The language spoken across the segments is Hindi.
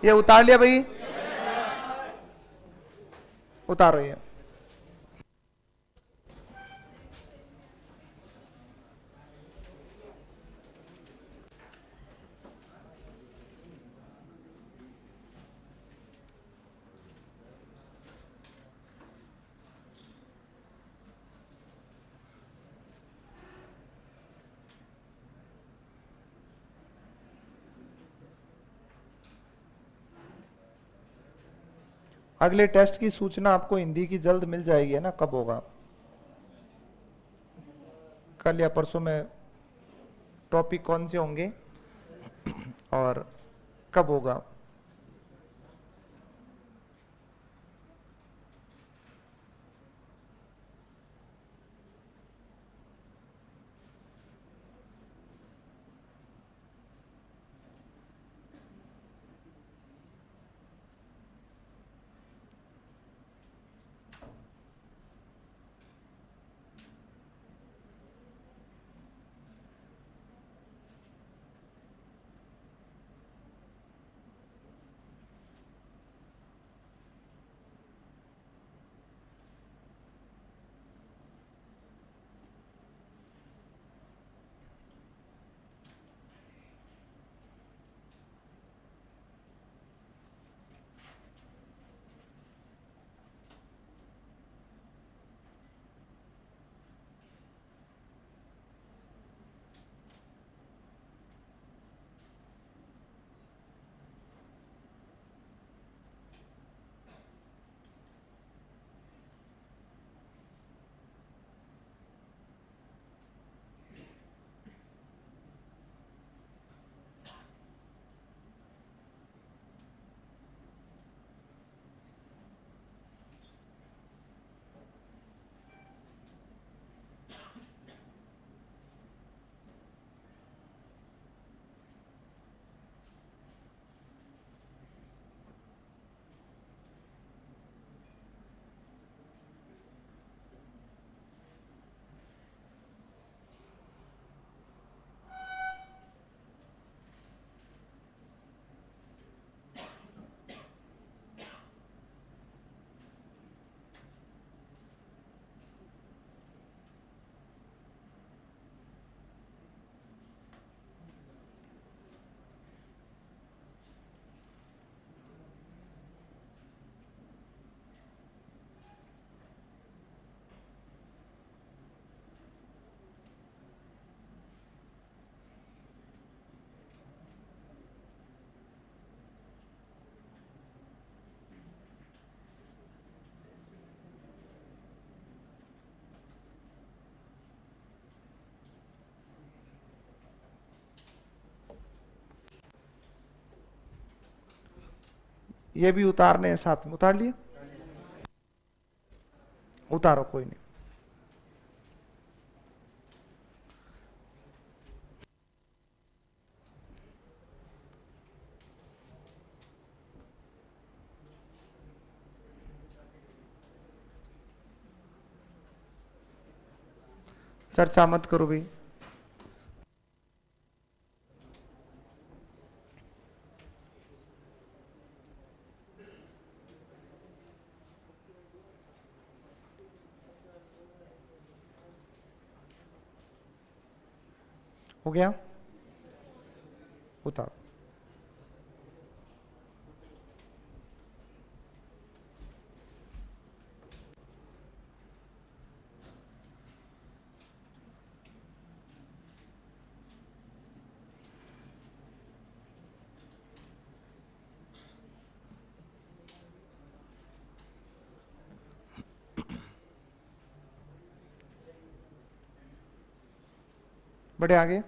ये उतार लिया भाई, उतारो ये। अगले टेस्ट की सूचना आपको हिंदी की जल्द मिल जाएगी, है ना? कब होगा? कल या परसों में टॉपिक कौन से होंगे और कब होगा? ये भी उतारने हैं साथ में, उतार लिए? उतारो, कोई नहीं। चर्चा मत करो भाई। हो गया? उतारो। बढ़े आगे?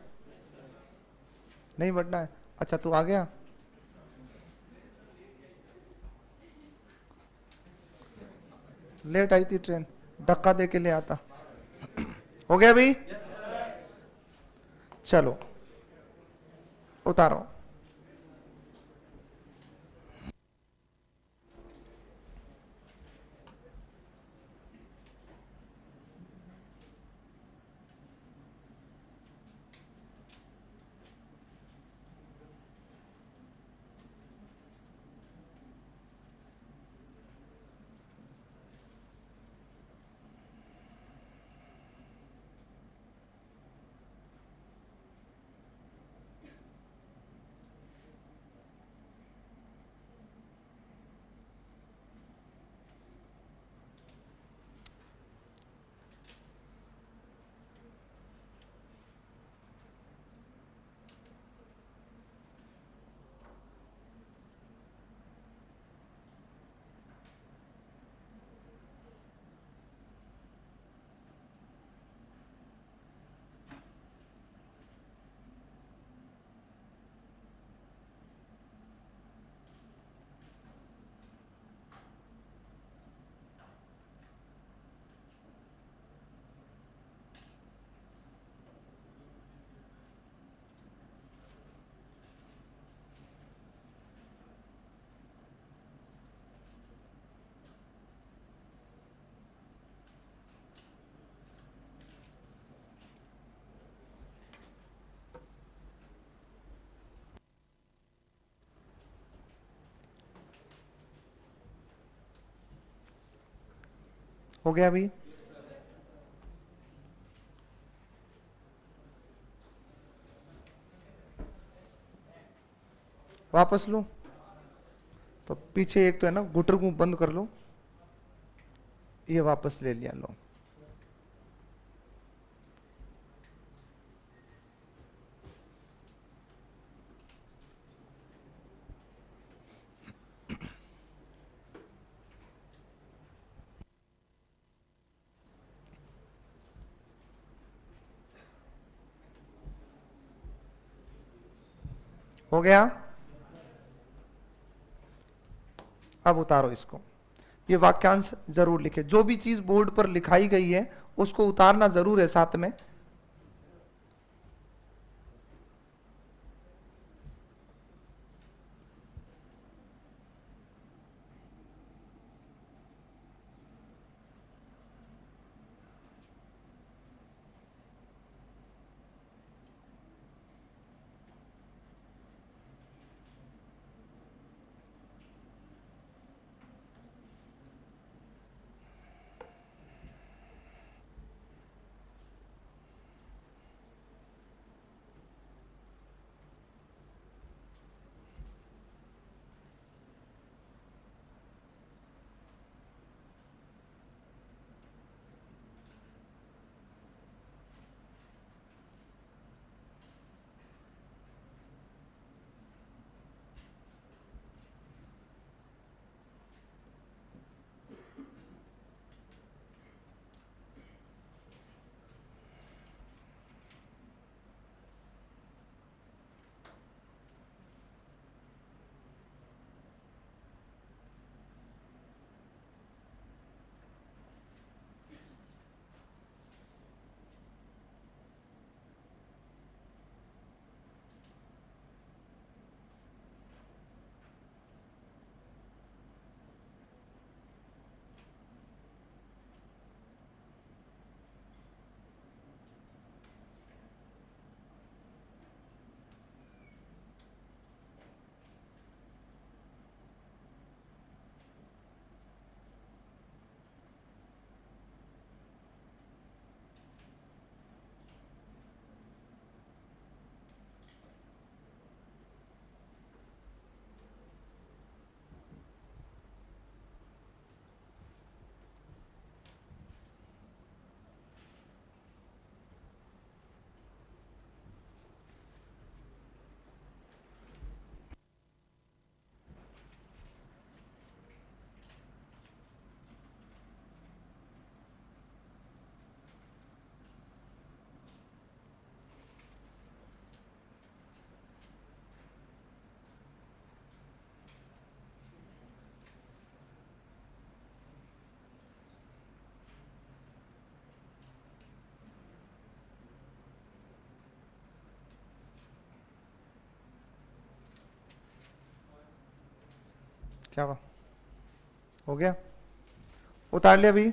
नहीं बढ़ना है? अच्छा, तू आ गया। लेट आई थी ट्रेन, धक्का दे के ले आता। हो गया भाई? चलो, उतारो। हो गया अभी? वापस लो। तो पीछे एक तो है ना, गुटर को बंद कर लो, ये वापस ले लिया, लो। हो गया? अब उतारो इसको। ये वाक्यांश जरूर लिखे, जो भी चीज बोर्ड पर लिखाई गई है उसको उतारना जरूर है साथ में। क्या हुआ? हो गया? उतार लिया अभी?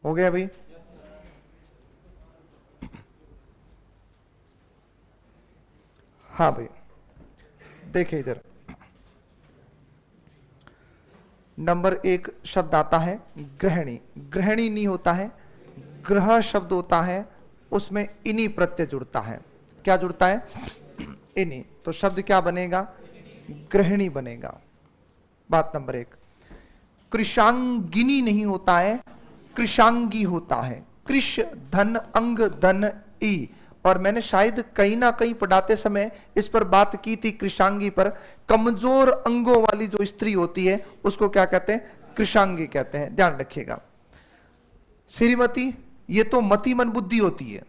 हो गया भाई? हाँ भाई, देखिए इधर नंबर 1 शब्द आता है गृहिणी। गृहिणी नहीं होता है, ग्रह शब्द होता है, उसमें इनी प्रत्यय जुड़ता है। क्या जुड़ता है? इनी। तो शब्द क्या बनेगा? गृहिणी बनेगा। बात नंबर 1। कृशांगिनी नहीं होता है, कृशांगी होता है। कृष धन अंग धन ई। और मैंने शायद कहीं ना कहीं पढ़ाते समय इस पर बात की थी, कृशांगी पर। कमजोर अंगों वाली जो स्त्री होती है उसको क्या कहते हैं? कृशांगी कहते हैं, ध्यान रखिएगा। श्रीमती, ये तो मति मन बुद्धि होती है,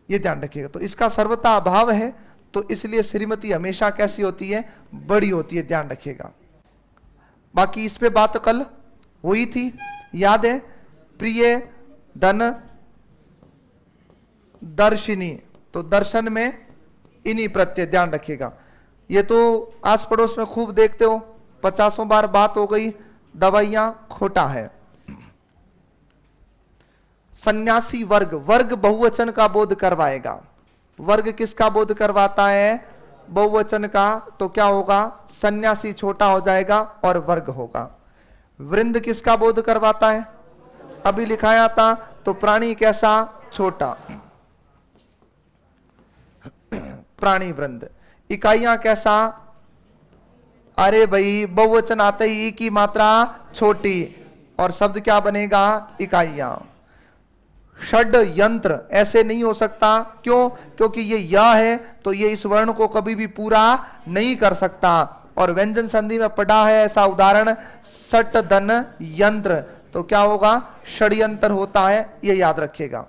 ये ध्यान रखिएगा। तो इसका सर्वथा अभाव है, तो इसलिए श्रीमती हमेशा कैसी होती है? बड़ी होती है, ध्यान रखिएगा। बाकी इस पे बात कल हुई थी, याद है? प्रिय धन दर्शिनी, तो दर्शन में इन्हीं प्रत्यय, ध्यान रखिएगा। ये तो आस पड़ोस में खूब देखते हो, 50 बार बात हो गई, दवाइयां खोटा है। सन्यासी वर्ग, वर्ग बहुवचन का बोध करवाएगा। वर्ग किसका बोध करवाता है? बहुवचन का। तो क्या होगा? सन्यासी छोटा हो जाएगा और वर्ग होगा। वृंद किसका बोध करवाता है? अभी लिखाया था, तो प्राणी कैसा? छोटा, प्राणी वृंद। इकाइयां कैसा? अरे भाई बहुवचन आते ही ई की मात्रा छोटी, और शब्द क्या बनेगा? इकाइयां। षड यंत्र ऐसे नहीं हो सकता, क्यों? क्योंकि ये या है, तो ये इस वर्ण को कभी भी पूरा नहीं कर सकता। और व्यंजन संधि में पढ़ा है ऐसा उदाहरण, सट धन यंत्र, तो क्या होगा? षड्यंत्र होता है, ये याद रखिएगा।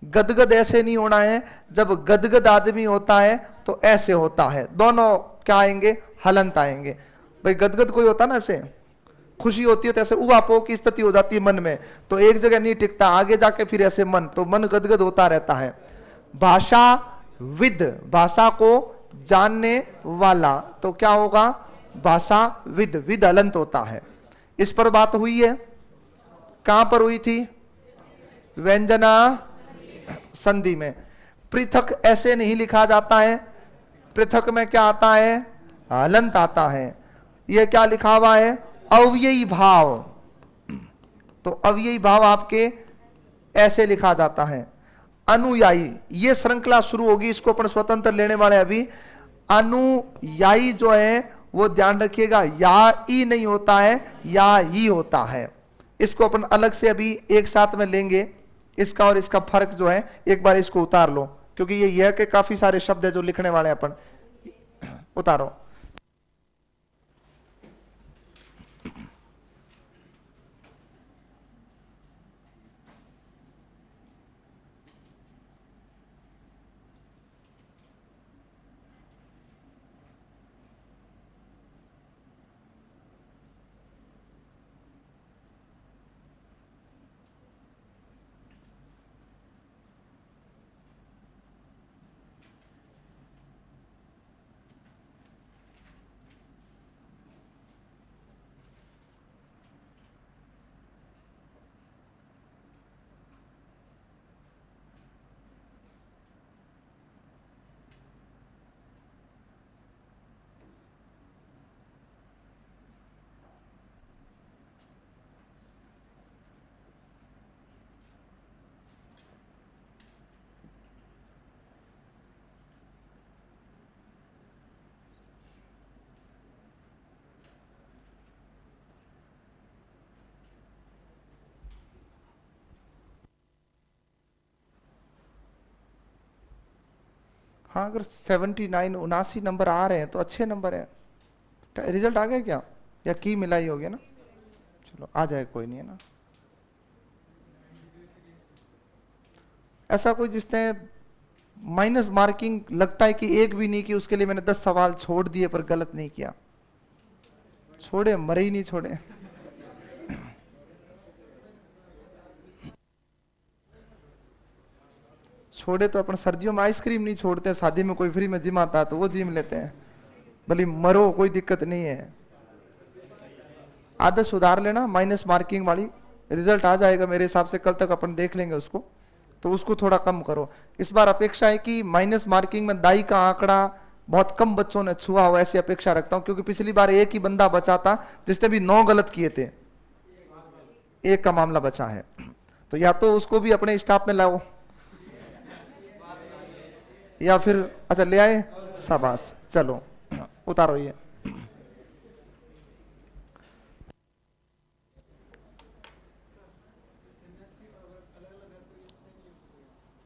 गदगद ऐसे नहीं होना है, जब गदगद आदमी होता है तो ऐसे होता है, दोनों क्या आएंगे? हलंत आएंगे। भाई गदगद कोई होता ना, ऐसे खुशी होती है तो ऐसे उबापो की स्थिति हो जाती है मन में, तो एक जगह नहीं टिकता, आगे जाके फिर ऐसे मन, तो मन गदगद होता रहता है। भाषा विद, भाषा को जानने वाला, तो क्या होगा? भाषा विद, विद हलंत होता है। इस पर बात हुई है, कहां पर हुई थी? व्यंजना संधि में। पृथक ऐसे नहीं लिखा जाता है, पृथक में क्या आता है? हलंत आता है। यह क्या लिखा हुआ है? अव्ययी भाव, तो अव्ययी भाव आपके ऐसे लिखा जाता है। अनुयायी, ये श्रृंखला शुरू होगी, इसको अपन स्वतंत्र लेने वाले अभी। अनुयायी जो है वो ध्यान रखिएगा, या ई नहीं होता है, या ही होता है। इसको अपन अलग से अभी एक साथ में लेंगे, इसका और इसका फर्क जो है एक बार इसको उतार लो, क्योंकि ये यह के काफी सारे शब्द है जो लिखने वाले अपन। उतारो। हाँ, अगर 79 79 नंबर आ रहे हैं तो अच्छे नंबर है। रिजल्ट आ गया क्या, या की मिलाई हो गया ना? चलो आ जाए, कोई नहीं है ना। ऐसा कोई जिसने माइनस मार्किंग लगता है कि एक भी नहीं की, उसके लिए मैंने 10 सवाल छोड़ दिए पर गलत नहीं किया। छोड़े, मरे ही नहीं छोड़े। छोड़े तो अपन सर्दियों में आइसक्रीम नहीं छोड़ते, शादी में कोई फ्री में जिम आता है तो वो जिम लेते हैं, भले मरो कोई दिक्कत नहीं है। आदत सुधार लेना माइनस मार्किंग वाली, रिजल्ट आ जाएगा मेरे हिसाब से, कल तक अपन देख लेंगे उसको, तो उसको थोड़ा कम करो। इस बार अपेक्षा है कि माइनस मार्किंग में दाई का आंकड़ा बहुत कम बच्चों ने छुआ हो, ऐसी अपेक्षा रखता हूं, क्योंकि पिछली बार एक ही बंदा बचा था जिसने भी 9 गलत किए थे, एक का मामला बचा है। तो या तो उसको भी अपने स्टाफ में लाओ, या फिर अच्छा ले आए, शाबाश, चलो उतारो ये।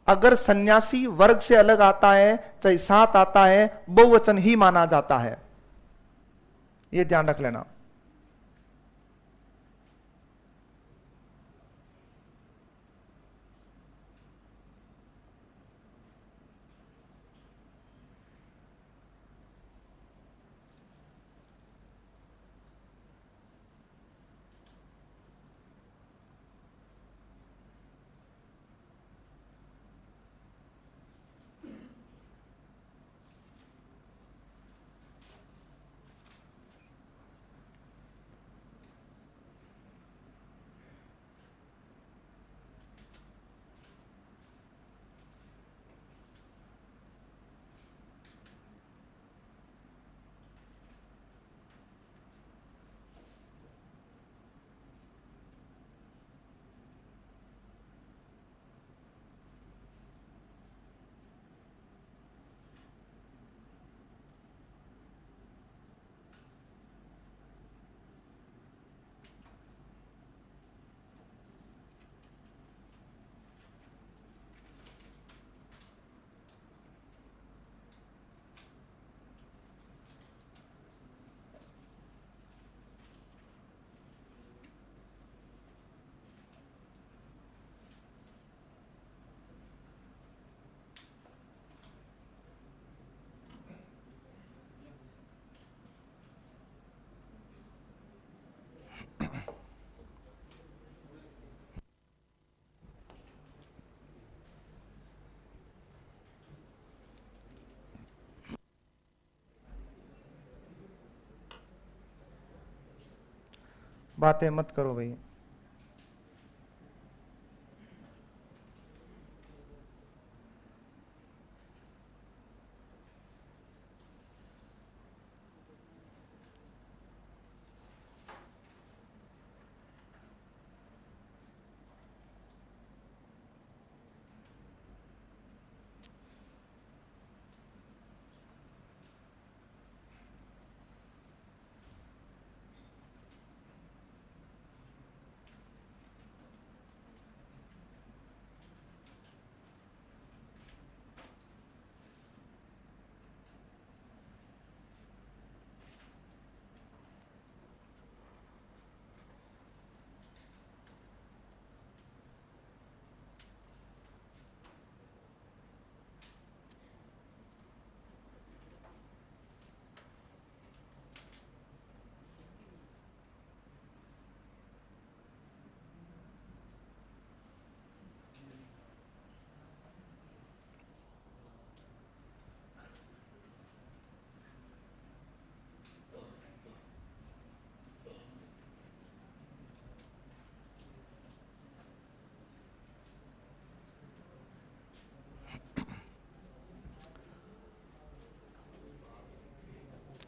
अगर सन्यासी वर्ग से अलग आता है, चाहे साथ आता है, बहुवचन ही माना जाता है, ये ध्यान रख लेना। बातें मत करो भाई।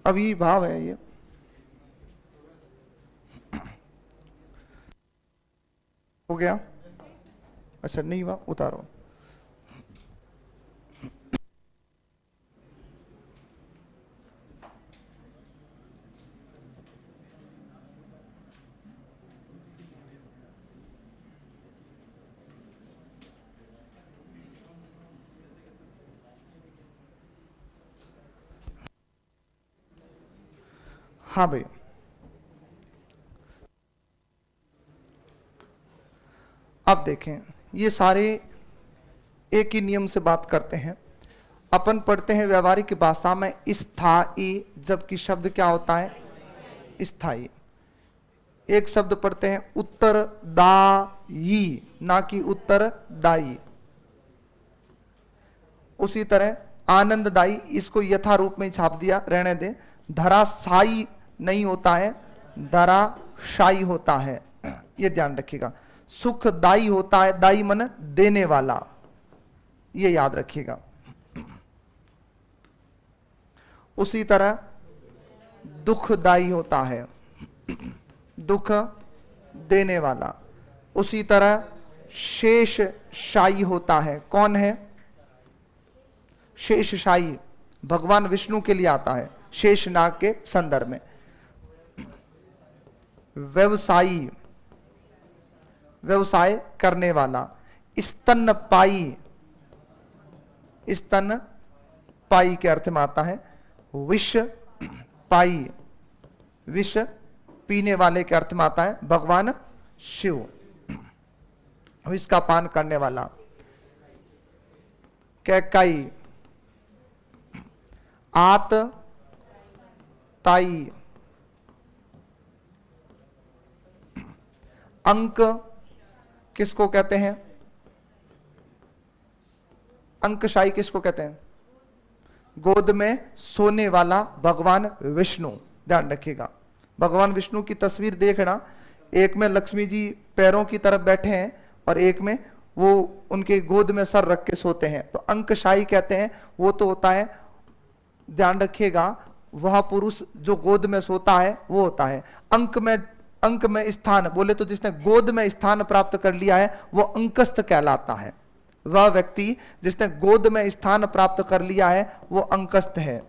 अब ये भाव है ये, हो गया? अच्छा नहीं हुआ, उतारो। हाँ भाई, अब देखें, ये सारे एक ही नियम से बात करते हैं। अपन पढ़ते हैं व्यवहारिक भाषा में स्थायी, जबकि शब्द क्या होता है? स्थायी। एक शब्द पढ़ते हैं उत्तरदायी, ना कि उत्तरदायी। उसी तरह आनंददायी, इसको यथा रूप में छाप दिया, रहने दे। धराशायी नहीं होता है, धराशायी होता है, ये ध्यान रखिएगा। सुखदाई होता है, दाई मन देने वाला, ये याद रखिएगा। उसी तरह दुखदाई होता है, दुख देने वाला। उसी तरह शेषशायी होता है। कौन है शेषशायी? भगवान विष्णु के लिए आता है शेषनाग के संदर्भ में। व्यवसायी, व्यवसाय करने वाला। स्तनपाई, स्तनपाई के अर्थ में आता है। विष पाई, विष पीने वाले के अर्थ में आता है भगवान शिव, विष का पान करने वाला। कैकाई, आत ताई। अंक किसको कहते हैं? अंकशाई किसको कहते हैं? गोद में सोने वाला भगवान विष्णु। ध्यान रखिएगा, भगवान विष्णु की तस्वीर देखना, एक में लक्ष्मी जी पैरों की तरफ बैठे हैं और एक में वो उनके गोद में सर रख के सोते हैं, तो अंकशाई कहते हैं। वो तो होता है, ध्यान रखिएगा, वह पुरुष जो गोद में सोता है वो होता है। अंक में स्थान बोले तो जिसने गोद में स्थान प्राप्त कर लिया है वो अंकस्थ कहलाता है। वह व्यक्ति जिसने गोद में स्थान प्राप्त कर लिया है वो अंकस्थ है।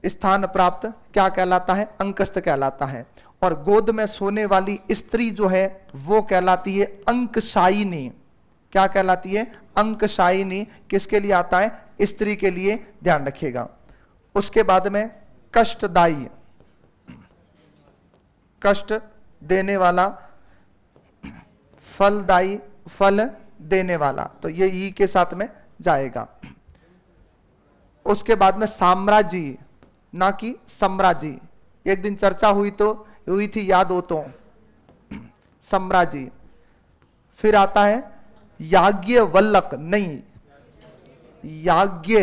स्थान प्राप्त क्या कहलाता है? अंकस्थ कहलाता है। और गोद में सोने वाली स्त्री जो है वो कहलाती है अंकशायिनी। क्या कहलाती है? अंकशायिनी। किसके लिए आता है? स्त्री के लिए। ध्यान रखिएगा। उसके बाद में कष्टदायी, कष्ट देने वाला। फलदायी, फल देने वाला, तो ये ई के साथ में जाएगा। उसके बाद में साम्राज्य, ना कि सम्राज्य। एक दिन चर्चा हुई थी, याद हो तो, सम्राज्य। फिर आता है याज्ञवल्लक, नहीं, याज्ञ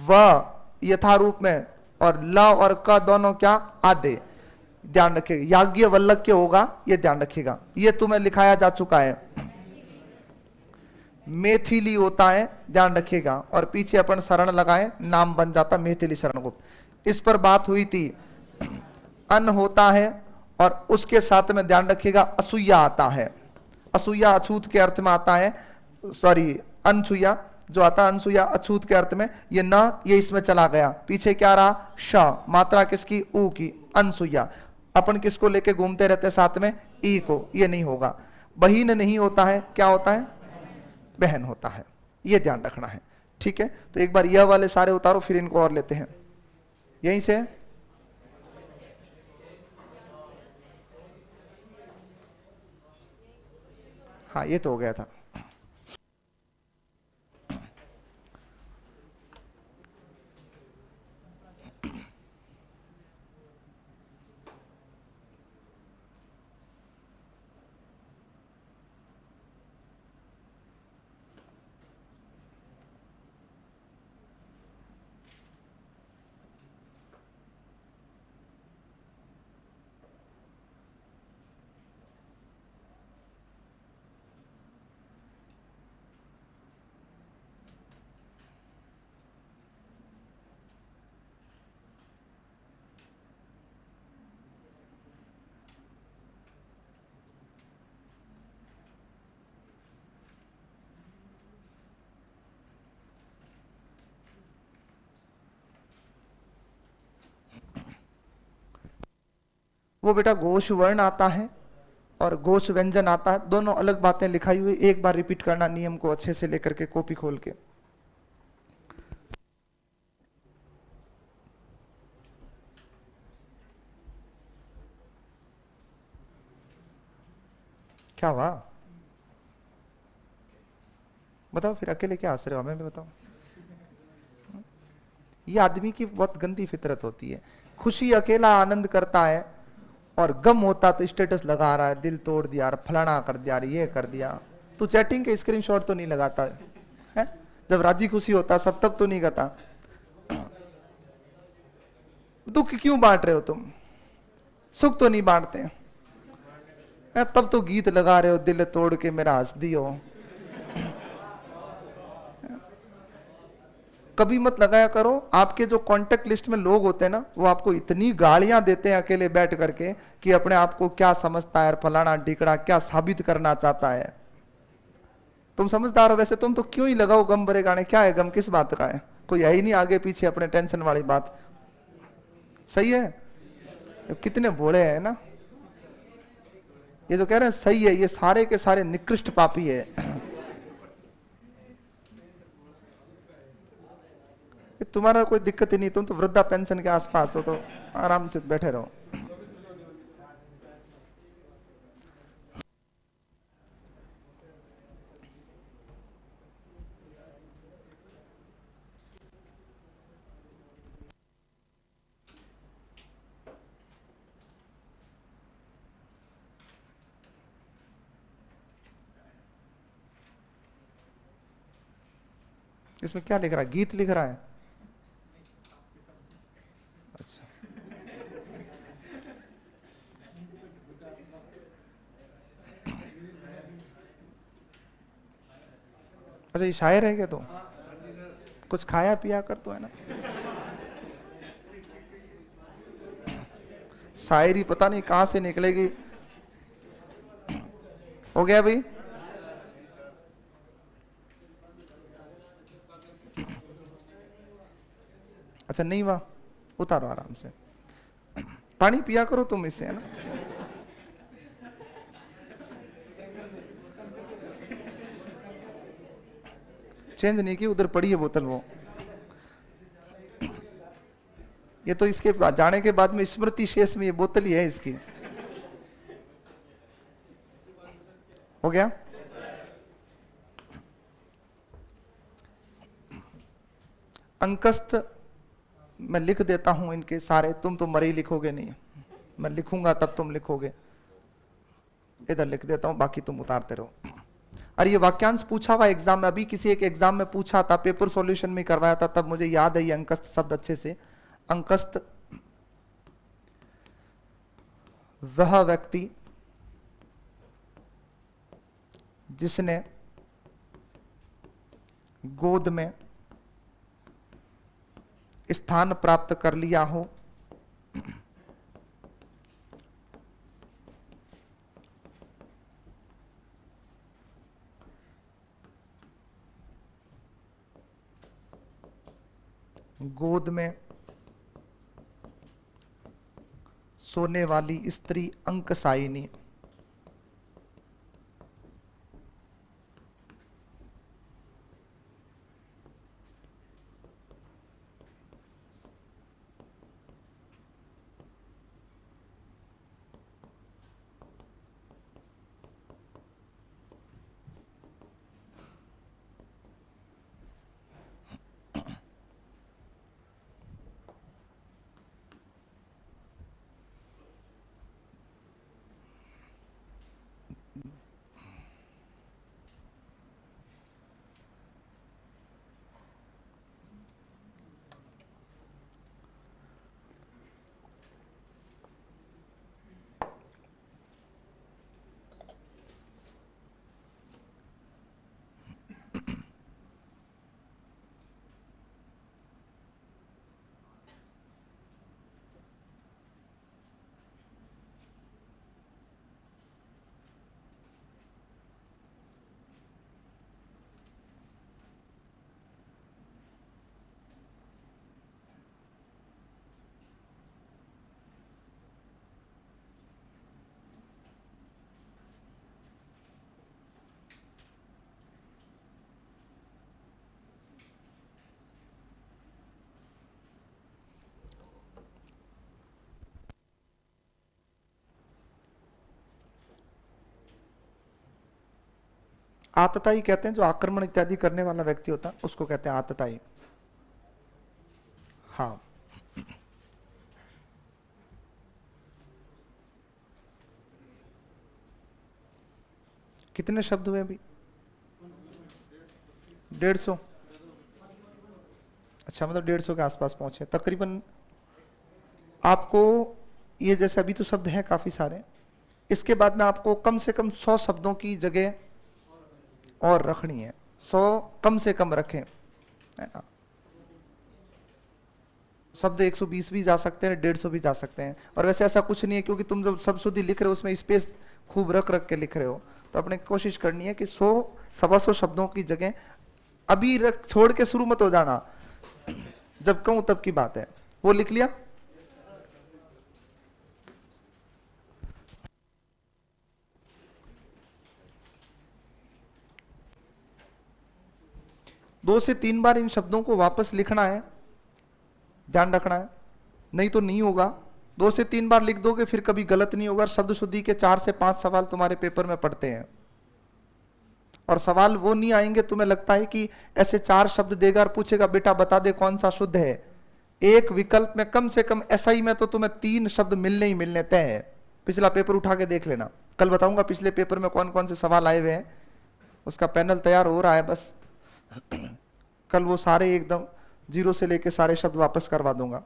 व यथारूप में और ल और क दोनों क्या? आदे। ध्यान रखिएगा, याज्ञवल्लक के होगा, ये ध्यान रखिएगा। ये तुम्हें लिखाया जा चुका है। मैथिली होता है, ध्यान रखिएगा, और पीछे अपन शरण लगाए नाम बन जाता मैथिली शरण गुप्त। इस पर बात हुई थी। अन्न होता है और उसके साथ में ध्यान रखिएगा असूया आता है। असूया अछूत के अर्थ में आता है, सॉरी अनसूया जो आता है, अनसूया अछूत के अर्थ में। ये न, ये इसमें चला गया, पीछे क्या रहा? श, मात्रा किसकी? ऊ की, अनसूया। अपन किसको लेके घूमते रहते साथ में? ई को। ये नहीं होगा। बहीन नहीं होता है, क्या होता है? बहन होता है। ये ध्यान रखना है, ठीक है। तो एक बार यह वाले सारे उतारो, फिर इनको और लेते हैं। यहीं से हाँ, ये तो हो गया था। वो बेटा घोष वर्ण आता है और घोष व्यंजन आता है, दोनों अलग बातें लिखाई हुई। एक बार रिपीट करना नियम को अच्छे से लेकर के, कॉपी खोल के। क्या हुआ बताओ? फिर अकेले क्या हंस रहे हो? हमें भी बताओ। ये आदमी की बहुत गंदी फितरत होती है। खुशी अकेला आनंद करता है और गम होता तो स्टेटस लगा रहा है, दिल तोड़ दिया, फलाना कर दिया, ये कर दिया। तू चैटिंग के स्क्रीनशॉट तो नहीं लगाता है? जब राजी खुशी होता सब तब तो नहीं करता। दुख क्यों बांट रहे हो तुम? सुख तो नहीं बांटते? तब तो गीत लगा रहे हो, दिल तोड़ के मेरा हंस दियो। कभी मत लगाया करो। आपके जो कांटेक्ट लिस्ट में लोग होते हैं ना, वो आपको इतनी गालियां देते हैं अकेले बैठ करके कि अपने आप को क्या समझता है, फलाना ढिकड़ा क्या साबित करना चाहता है। तुम समझदार हो वैसे, तुम तो क्यों ही लगाओ गम भरे गाने, क्या है गम, किस बात का है, कोई है ही नहीं आगे पीछे अपने टेंशन वाली बात। सही है, तो कितने भोले हैं ना। ये जो कह रहे हैं सही है, ये सारे के सारे निकृष्ट पापी है। तुम्हारा कोई दिक्कत ही नहीं, तुम तो वृद्धा पेंशन के आसपास हो, तो आराम से बैठे रहो। इसमें क्या लिख रहा है, गीत लिख रहा है? अच्छा, अच्छा ये शायर है क्या? तो कुछ खाया पिया कर तो है ना। शायरी पता नहीं कहां से निकलेगी। हो गया भाई? अच्छा नहीं वाह, उतारो आराम से, पानी पिया करो तुम इससे, है ना। चेंज नहीं की, उधर पड़ी है बोतल वो। ये तो इसके जाने के बाद में स्मृति शेष में ये बोतल ही है इसकी। हो गया? अंकस्त मैं लिख देता हूं इनके सारे, तुम तो मरी लिखोगे नहीं, मैं लिखूंगा तब तुम लिखोगे। इधर लिख देता हूं, बाकी तुम उतारते रहो। अरे ये वाक्यांश पूछा हुआ एग्जाम में, अभी किसी एक एग्जाम में पूछा था, पेपर सॉल्यूशन में करवाया था, तब मुझे याद है ये अंकस्त शब्द अच्छे से। अंकस्त वह व्यक्ति जिसने गोद में स्थान प्राप्त कर लिया हो, गोद में सोने वाली स्त्री अंकसायिनी। आतताई कहते हैं, जो आक्रमण इत्यादि करने वाला व्यक्ति होता है उसको कहते हैं आतताई। हाँ, कितने शब्द हुए अभी? 150। अच्छा, मतलब 150 के आसपास पहुंचे तकरीबन। आपको ये जैसे अभी तो शब्द हैं काफी सारे, इसके बाद में आपको कम से कम 100 शब्दों की जगह और रखनी है, 100 कम से कम रखें, है ना। शब्द 120 भी जा सकते हैं, 150 भी जा सकते हैं। और वैसे ऐसा कुछ नहीं है, क्योंकि तुम जब सब शुद्धि लिख रहे हो उसमें स्पेस खूब रख रख के लिख रहे हो, तो अपने कोशिश करनी है कि 100 सवा 100 शब्दों की जगह अभी रख, छोड़ के शुरू मत हो जाना, जब कहूं तब की बात है। वो लिख लिया? दो से 3 बार इन शब्दों को वापस लिखना है, ध्यान रखना है, नहीं तो नहीं होगा। 2 से 3 बार लिख दोगे फिर कभी गलत नहीं होगा। शब्द शुद्धि के 4 से 5 सवाल तुम्हारे पेपर में पढ़ते हैं, और सवाल वो नहीं आएंगे तुम्हें लगता है कि ऐसे 4 शब्द देगा और पूछेगा बेटा बता दे कौन सा शुद्ध है। एक विकल्प में कम से कम एसआई में तो तुम्हें 3 शब्द मिलने ही मिलने तय है। पिछला पेपर उठा के देख लेना, कल बताऊंगा पिछले पेपर में कौन कौन से सवाल आए हुए हैं, उसका पैनल तैयार हो रहा है बस। कल वो सारे एकदम 0 से लेके सारे शब्द वापस करवा दूंगा।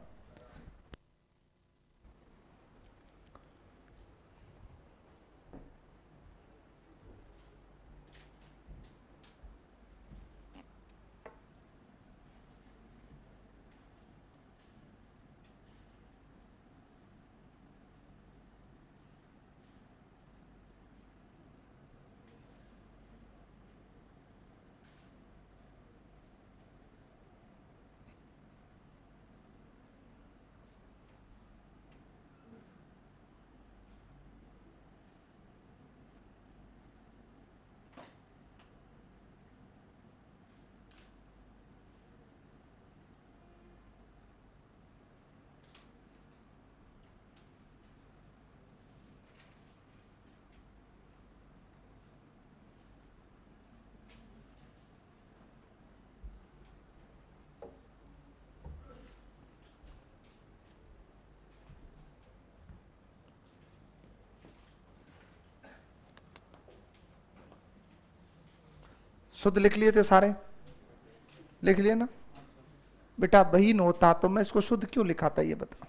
शुद्ध लिख लिए थे सारे? लिख लिए ना बेटा? बहीन होता तो मैं इसको शुद्ध क्यों लिखाता, ये बता।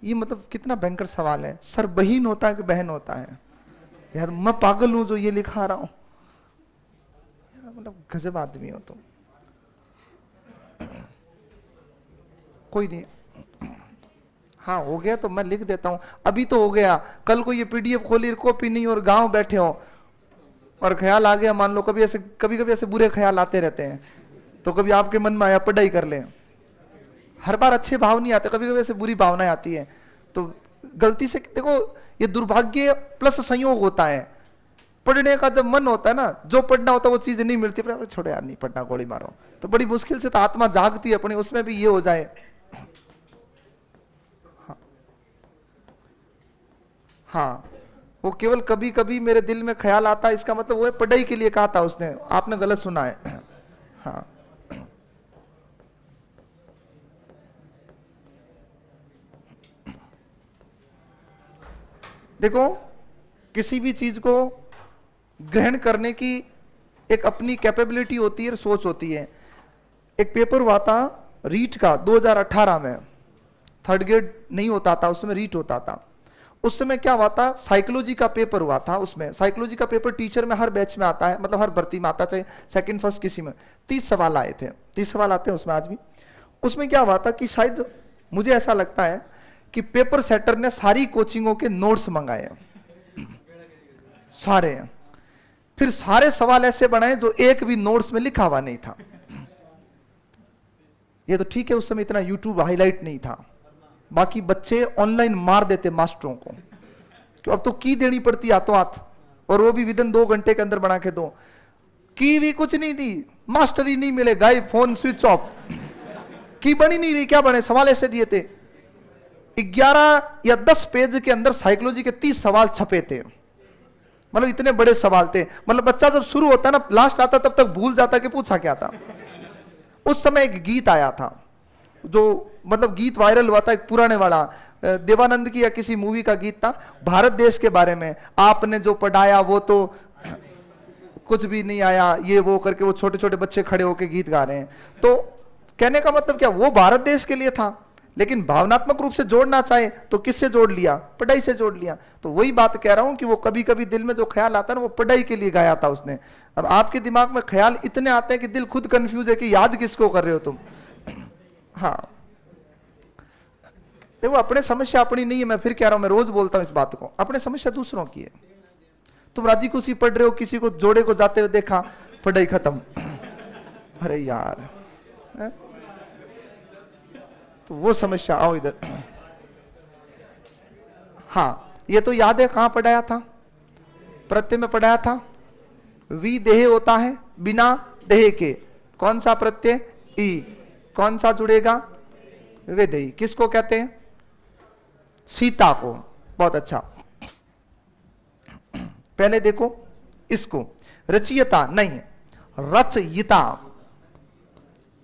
ये मतलब कितना भयंकर सवाल है। सर बहीन होता है कि बहन होता है? यार मैं पागल हूं जो ये लिखा रहा हूं, मतलब गजब आदमी हो तुम। कोई नहीं, हाँ हो गया तो मैं लिख देता हूं, अभी तो हो गया। कल को ये पीडीएफ खोली कॉपी नहीं और गांव बैठे हो और ख्याल आ गया, मान लो कभी कभी ऐसे बुरे ख्याल आते रहते हैं, तो कभी आपके मन में आया पढ़ाई कर ले। हर बार अच्छे भाव नहीं आते, कभी कभी ऐसे बुरी भावनाएं आती है, तो गलती से देखो ये दुर्भाग्य प्लस संयोग होता है। पढ़ने का जब मन होता है ना, जो पढ़ना होता है वो चीज नहीं मिलती, पर छोड़ो यार नहीं पढ़ना, गोली मारो, तो बड़ी मुश्किल से तो आत्मा जागती है अपनी, उसमें भी ये हो जाए। हाँ वो केवल कभी कभी मेरे दिल में ख्याल आता है, इसका मतलब वो है पढ़ाई के लिए कहा था उसने, आपने गलत सुना है। हाँ देखो किसी भी चीज को ग्रहण करने की एक अपनी कैपेबिलिटी होती है, सोच होती है। एक पेपर हुआ था रीट का 2018 में, 3rd ग्रेड नहीं होता था उस समय, रीट होता था। उस समय क्या हुआ था, साइकोलॉजी का पेपर हुआ था। उसमें साइकोलॉजी का पेपर टीचर में हर बैच में आता है, मतलब हर भर्ती में आता, चाहे सेकंड फर्स्ट किसी में। 30 सवाल आए थे, 30 सवाल आते हैं उसमें आज भी। उसमें क्या हुआ था कि शायद मुझे ऐसा लगता है कि पेपर सेटर ने सारी कोचिंगों के नोट्स मंगाए सारे, फिर सारे सवाल ऐसे बनाए जो एक भी नोट्स में लिखा हुआ नहीं था। ये तो ठीक है उस समय इतना यूट्यूब हाईलाइट नहीं था, बाकी बच्चे ऑनलाइन मार देते मास्टरों को, तो अब तो की देनी पड़ती हाथों हाथ, और वो भी विदिन 2 घंटे के अंदर बना के दो। की भी कुछ नहीं थी, मास्टर ही नहीं मिले, गायब, फोन स्विच ऑफ, की बनी नहीं रही। क्या बने, सवाल ऐसे दिए थे। 11 या 10 पेज के अंदर साइकोलॉजी के 30 सवाल छपे थे, मतलब इतने बड़े सवाल थे। मतलब बच्चा जब शुरू होता है ना, लास्ट आता तब तक भूल जाता कि पूछा क्या था। उस समय एक गीत आया था, जो मतलब गीत वायरल हुआ था, एक पुराने वाला देवानंद की या किसी मूवी का गीत था, भारत देश के बारे में। आपने जो पढ़ाया वो तो कुछ भी नहीं आया, ये वो करके वो छोटे छोटे बच्चे खड़े होकर गीत गा रहे हैं। तो कहने का मतलब क्या, वो भारत देश के लिए था, लेकिन भावनात्मक रूप से जोड़ना चाहे तो किससे जोड़ लिया? पढ़ाई से जोड़ लिया। तो वही बात कह रहा हूं कि वो कभी कभी दिल में जो ख्याल आता है ना, वो पढ़ाई के लिए गाया था उसने। अब आपके दिमाग में ख्याल इतने आते हैं कि दिल खुद कंफ्यूज है कि याद किसको कर रहे हो तुम। हाँ, देखो अपने समस्या अपनी नहीं है, मैं फिर कह रहा हूं, मैं रोज बोलता हूं इस बात को, अपने समस्या दूसरों की है। तुम राजी खुशी पढ़ रहे हो, किसी को जोड़े को जाते हुए देखा, पढ़ाई खत्म। अरे यार, तो वो समस्या, आओ इधर। हाँ, ये तो याद है कहां पढ़ाया था? प्रत्यय में पढ़ाया था, वी देह होता है बिना देह के। कौन सा प्रत्यय? ई। कौन सा जुड़ेगा? विदेही। किसको कहते हैं? सीता को। बहुत अच्छा। पहले देखो इसको, रचयिता नहीं, रचयिता।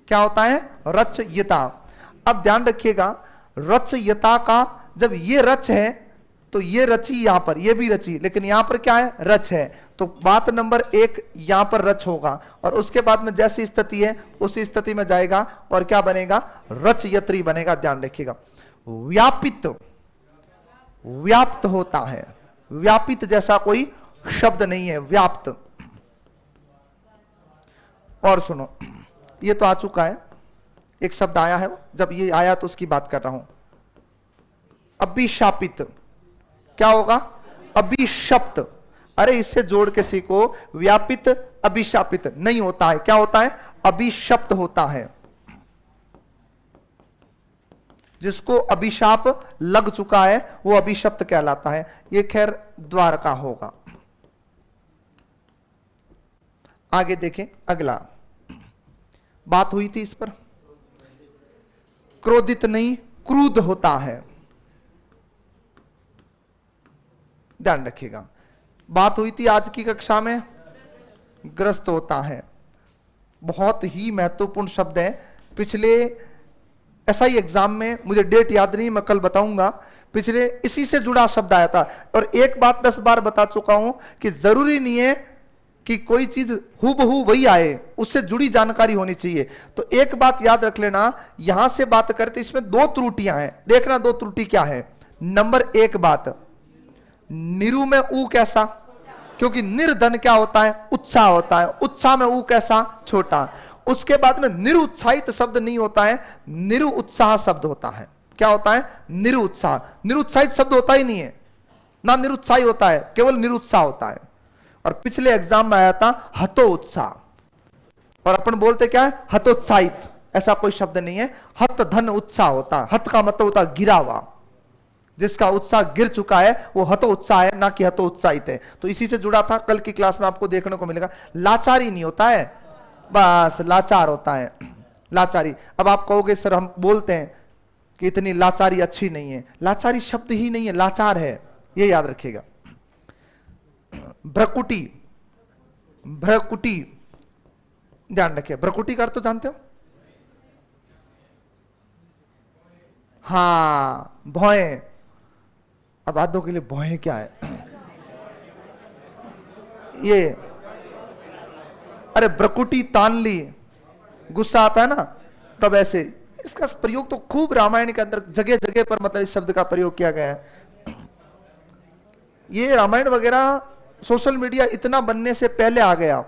क्या होता है? रचयिता। अब ध्यान रखिएगा, रचयिता का जब ये रच है तो ये रची यहां पर, ये भी रची, लेकिन यहां पर क्या है? रच है। तो बात नंबर 1 यहां पर रच होगा, और उसके बाद में जैसी स्थिति है उसी स्थिति में जाएगा और क्या बनेगा? रचयत्री बनेगा। ध्यान रखिएगा, व्यापित, व्याप्त होता है। व्यापित जैसा कोई शब्द नहीं है, व्याप्त। और सुनो, ये तो आ चुका है, एक शब्द आया है, जब ये आया तो उसकी बात कर रहा हूं। अभिशापित। क्या होगा? अभिशप्त। अरे इससे जोड़ के सीखो, व्यापित अभिशापित नहीं होता है। क्या होता है? अभिशप्त होता है। जिसको अभिशाप लग चुका है वो अभिशप्त कहलाता है। ये खैर द्वार का होगा। आगे देखें, अगला बात हुई थी इस पर, क्रोधित नहीं, क्रुद्ध होता है। ध्यान रखिएगा, बात हुई थी आज की कक्षा में, ग्रस्त होता है। बहुत ही महत्वपूर्ण शब्द है। पिछले एसआई एग्जाम में, मुझे डेट याद नहीं, मैं कल बताऊंगा, पिछले इसी से जुड़ा शब्द आया था। और एक बात 10 बार बता चुका हूं कि जरूरी नहीं है कि कोई चीज हूबहू वही आए, उससे जुड़ी जानकारी होनी चाहिए। तो एक बात याद रख लेना, यहां से बात करते इसमें 2 त्रुटियां हैं। देखना 2 त्रुटि क्या है। नंबर 1 बात, निरु में ऊ कैसा? क्योंकि निर्धन क्या होता है? उत्साह होता है। उत्साह में ऊ कैसा? छोटा। उसके बाद में निरुत्साहित शब्द नहीं होता है, निरु उत्साह शब्द होता है। क्या होता है? निरुत्साह। निरुत्साहित शब्द होता ही नहीं है ना, निरुत्साही होता है, केवल निरुत्साह होता है। और पिछले एग्जाम में आया था हतो उत्साह, और अपन बोलते क्या है? हतोत्साहित। ऐसा कोई शब्द नहीं है। हत धन उत्साह होता है। हत का मतलब होता है गिरा हुआ, जिसका उत्साह गिर चुका है वो हतो उत्साह है, ना कि हतो उत्साहित है। तो इसी से जुड़ा था, कल की क्लास में आपको देखने को मिलेगा। लाचारी नहीं होता है, बस लाचार होता है, लाचारी। अब आप कहोगे सर हम बोलते हैं कि इतनी लाचारी अच्छी नहीं है। लाचारी शब्द ही नहीं है, लाचार है, ये याद रखिएगा। भ्रकुटी, भ्रकुटी, ध्यान रखिए। भ्रकुटी का अर्थ तो जानते हो? हाँ, भौएं। अब आधों के लिए भौएं क्या है? ये अरे भ्रकुटी तान ली, गुस्सा आता है ना, तब ऐसे। इसका प्रयोग तो खूब रामायण के अंदर जगह जगह पर मतलब इस शब्द का प्रयोग किया गया है। ये रामायण वगैरह सोशल मीडिया इतना बनने से पहले आ गया,